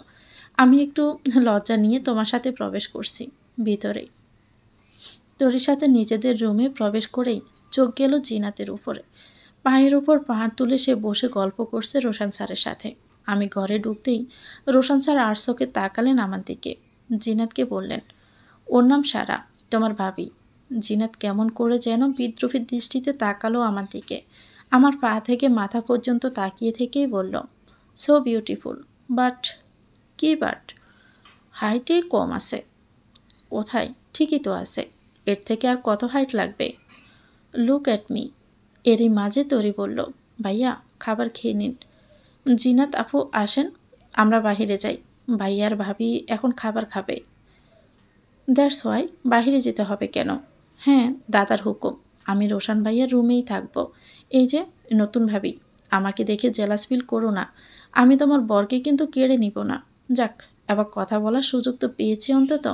আমি একটু লজ্জা নিয়ে তোমার সাথে প্রবেশ করছি ভিতরে। তোর সাথে নিজেদের রুমে প্রবেশ করেই চোখ গেল জিনাতের উপরে। পায়ের ওপর পাহাড় তুলে সে বসে গল্প করছে রোশন স্যারের সাথে। আমি ঘরে ঢুকতেই রোশন স্যার আর চোখে তাকালেন আমার দিকে। জিনাতকে বললেন, ওর নাম সারা, তোমার ভাবি। জিনাত কেমন করে যেন বিদ্রোহী দৃষ্টিতে তাকালো আমার দিকে। আমার পা থেকে মাথা পর্যন্ত তাকিয়ে থেকেই বলল, সো বিউটিফুল, বাট কি বাট? হাইটে কম আছে। কোথায়? ঠিকই তো আছে। এর থেকে আর কত হাইট লাগবে? Look at me. এরই মাঝে তরি বলল, ভাইয়া খাবার খেয়ে নিন। জিনাত আপু আসেন, আমরা বাহিরে যাই। ভাইয়ার ভাবি এখন খাবার খাবে। দ্যাটস ওয়াই বাহিরে যেতে হবে কেন? হ্যাঁ, দাদার হুকুম। আমি রোশন ভাইয়ার রুমেই থাকবো। এই যে নতুন ভাবি, আমাকে দেখে জেলাস ফিল করো না। আমি তোমার বরকে কিন্তু কেড়ে নিব না। যাক, আবার কথা বলার সুযোগ তো পেয়েছি অন্তত।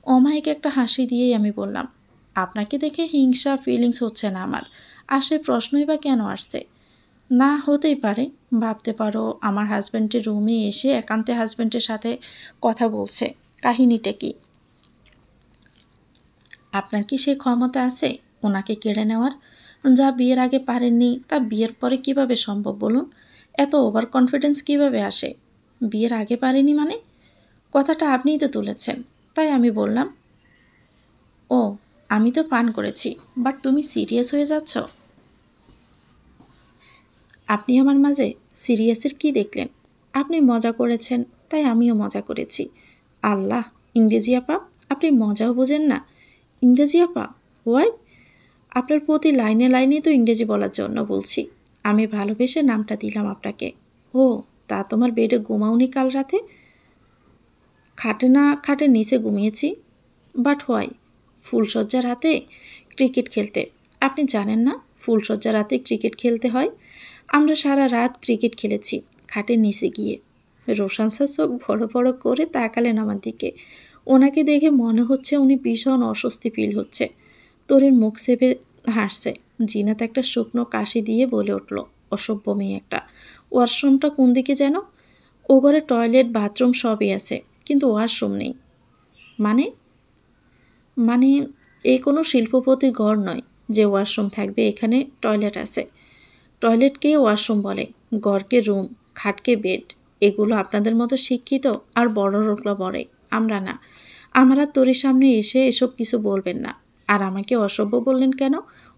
অমায়িক একটা হাসি দিয়েই আমি বললাম, আপনাকে দেখে হিংসা ফিলিংস হচ্ছে না আমার। আর সে প্রশ্নই বা কেন আসছে? না হতেই পারে, ভাবতে পারো আমার হাজব্যান্ডের রুমে এসে একান্তে হাজব্যান্ডের সাথে কথা বলছে, কাহিনীটা কি? আপনার কি সেই ক্ষমতা আছে ওনাকে কেড়ে নেওয়ার? যা বিয়ের আগে পারেননি তা বিয়ের পরে কিভাবে সম্ভব বলুন? এত ওভার কনফিডেন্স কিভাবে আসে? বিয়ের আগে পারেনি মানে? কথাটা আপনিই তো তুলেছেন, তাই আমি বললাম। ও, আমি তো পান করেছি, বাট তুমি সিরিয়াস হয়ে যাচ্ছ। আপনি আমার মাঝে সিরিয়াসের কি দেখলেন? আপনি মজা করেছেন, তাই আমিও মজা করেছি। আল্লাহ, ইংরেজি আপা, আপনি মজাও বোঝেন না? ইংরেজি আপা? ওয়াই? আপনার প্রতি লাইনে লাইনে তো ইংরেজি বলার জন্য বলছি। আমি ভালোবেসে নামটা দিলাম আপনাকে। ও, তা তোমার বেডে ঘুমাওনি কাল রাতে? খাটের নিচে ঘুমিয়েছি। But why? ফুলশয্যার রাতে ক্রিকেট খেলতে। আপনি জানেন না ফুলশয্যার রাতে ক্রিকেট খেলতে হয়? আমরা সারা রাত ক্রিকেট খেলেছি খাটের নিচে গিয়ে। রোশান স্যার চোখ বড় বড় করে তাকালেন আমার দিকে। ওনাকে দেখে মনে হচ্ছে উনি ভীষণ অস্বস্তি ফিল হচ্ছে। তরির মুখ চেপে হাসছে। জিনাত একটা শুকনো কাশি দিয়ে বলে উঠল, অসভ্য মেয়ে একটা। ওয়াশরুমটা কোন দিকে যেন? ও ঘরে টয়লেট বাথরুম সবই আছে, কিন্তু ওয়াশরুম নেই। মানে? মানে এ কোনো শিল্পপতি ঘর নয় যে ওয়াশরুম থাকবে, এখানে টয়লেট আছে। টয়লেটকে ওয়াশরুম বলে, ঘরকে রুম, খাটকে বেড। এগুলো আপনাদের মতো শিক্ষিত আর বড় লোকরা বলে, আমরা না। আমার আর তোর সামনে এসে এসব কিছু বলবেন না। আর আমাকে অসভ্য বললেন কেন?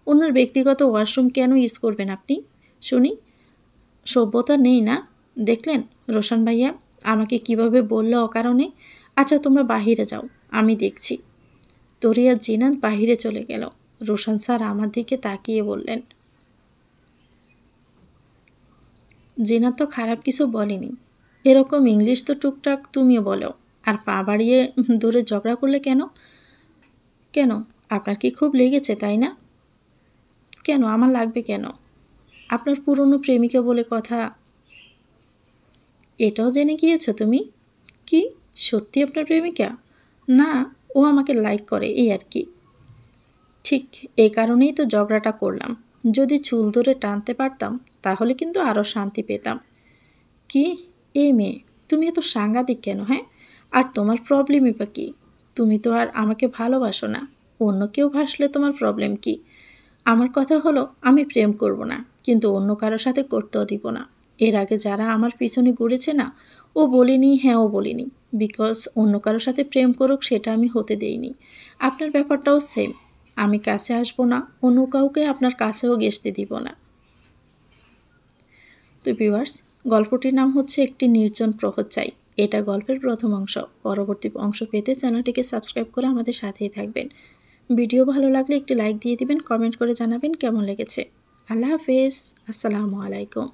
অন্যের ব্যক্তিগত ওয়াশরুম কেন ইউজ করবেন আপনি শুনি? সভ্যতা নেই না? দেখলেন রোশন ভাইয়া আমাকে কিভাবে বললো অকারণে? আচ্ছা তোমরা বাহিরে যাও, আমি দেখছি। তরিয়া জিনাত বাহিরে চলে গেল। রোশন স্যার আমার দিকে তাকিয়ে বললেন, জিনাত তো খারাপ কিছু বলেনি। এরকম ইংলিশ তো টুকটাক তুমিও বলো। আর পা বাড়িয়ে দূরে ঝগড়া করলে কেন? কেন, আপনার কি খুব লেগেছে তাই না? কেন, আমার লাগবে কেন? আপনার পুরনো প্রেমিকা বলে কথা। এটাও জেনে গিয়েছো তুমি? কি, সত্যি আপনার প্রেমিকা? না, ও আমাকে লাইক করে এই আর কি। ঠিক এই কারণেই তো ঝগড়াটা করলাম। যদি চুল ধরে টানতে পারতাম তাহলে কিন্তু আরও শান্তি পেতাম। কি, এই মেয়ে তুমি এত সাংঘাতিক কেন? হ্যাঁ, আর তোমার প্রবলেমই বা কী? তুমি তো আর আমাকে ভালোবাসো না, অন্য কেউ ভাসলে তোমার প্রবলেম কি? আমার কথা হলো আমি প্রেম করব না, কিন্তু অন্য কারোর সাথে করতেও দিব না। এর আগে যারা আমার পিছনে ঘুরেছে না, ও বলিনি, হ্যাঁ ও বলিনি, বিকজ অন্য কারোর সাথে প্রেম করুক সেটা আমি হতে দেইনি। আপনার ব্যাপারটাও সেম। আমি কাছে আসবো না, অন্য কাউকে আপনার কাছেও ঘেঁষতে দিব না। তো ভিউয়ার্স, গল্পটির নাম হচ্ছে একটি নির্জন প্রহর চাই। এটা গল্পের প্রথম অংশ। পরবর্তী অংশ পেতে চ্যানেলটিকে সাবস্ক্রাইব করে আমাদের সাথেই থাকবেন। ভিডিও ভালো লাগলে একটি লাইক দিয়ে দিবেন, কমেন্ট করে জানাবেন কেমন লেগেছে। আল্লাহ হাফেজ, আসসালামু আলাইকুম।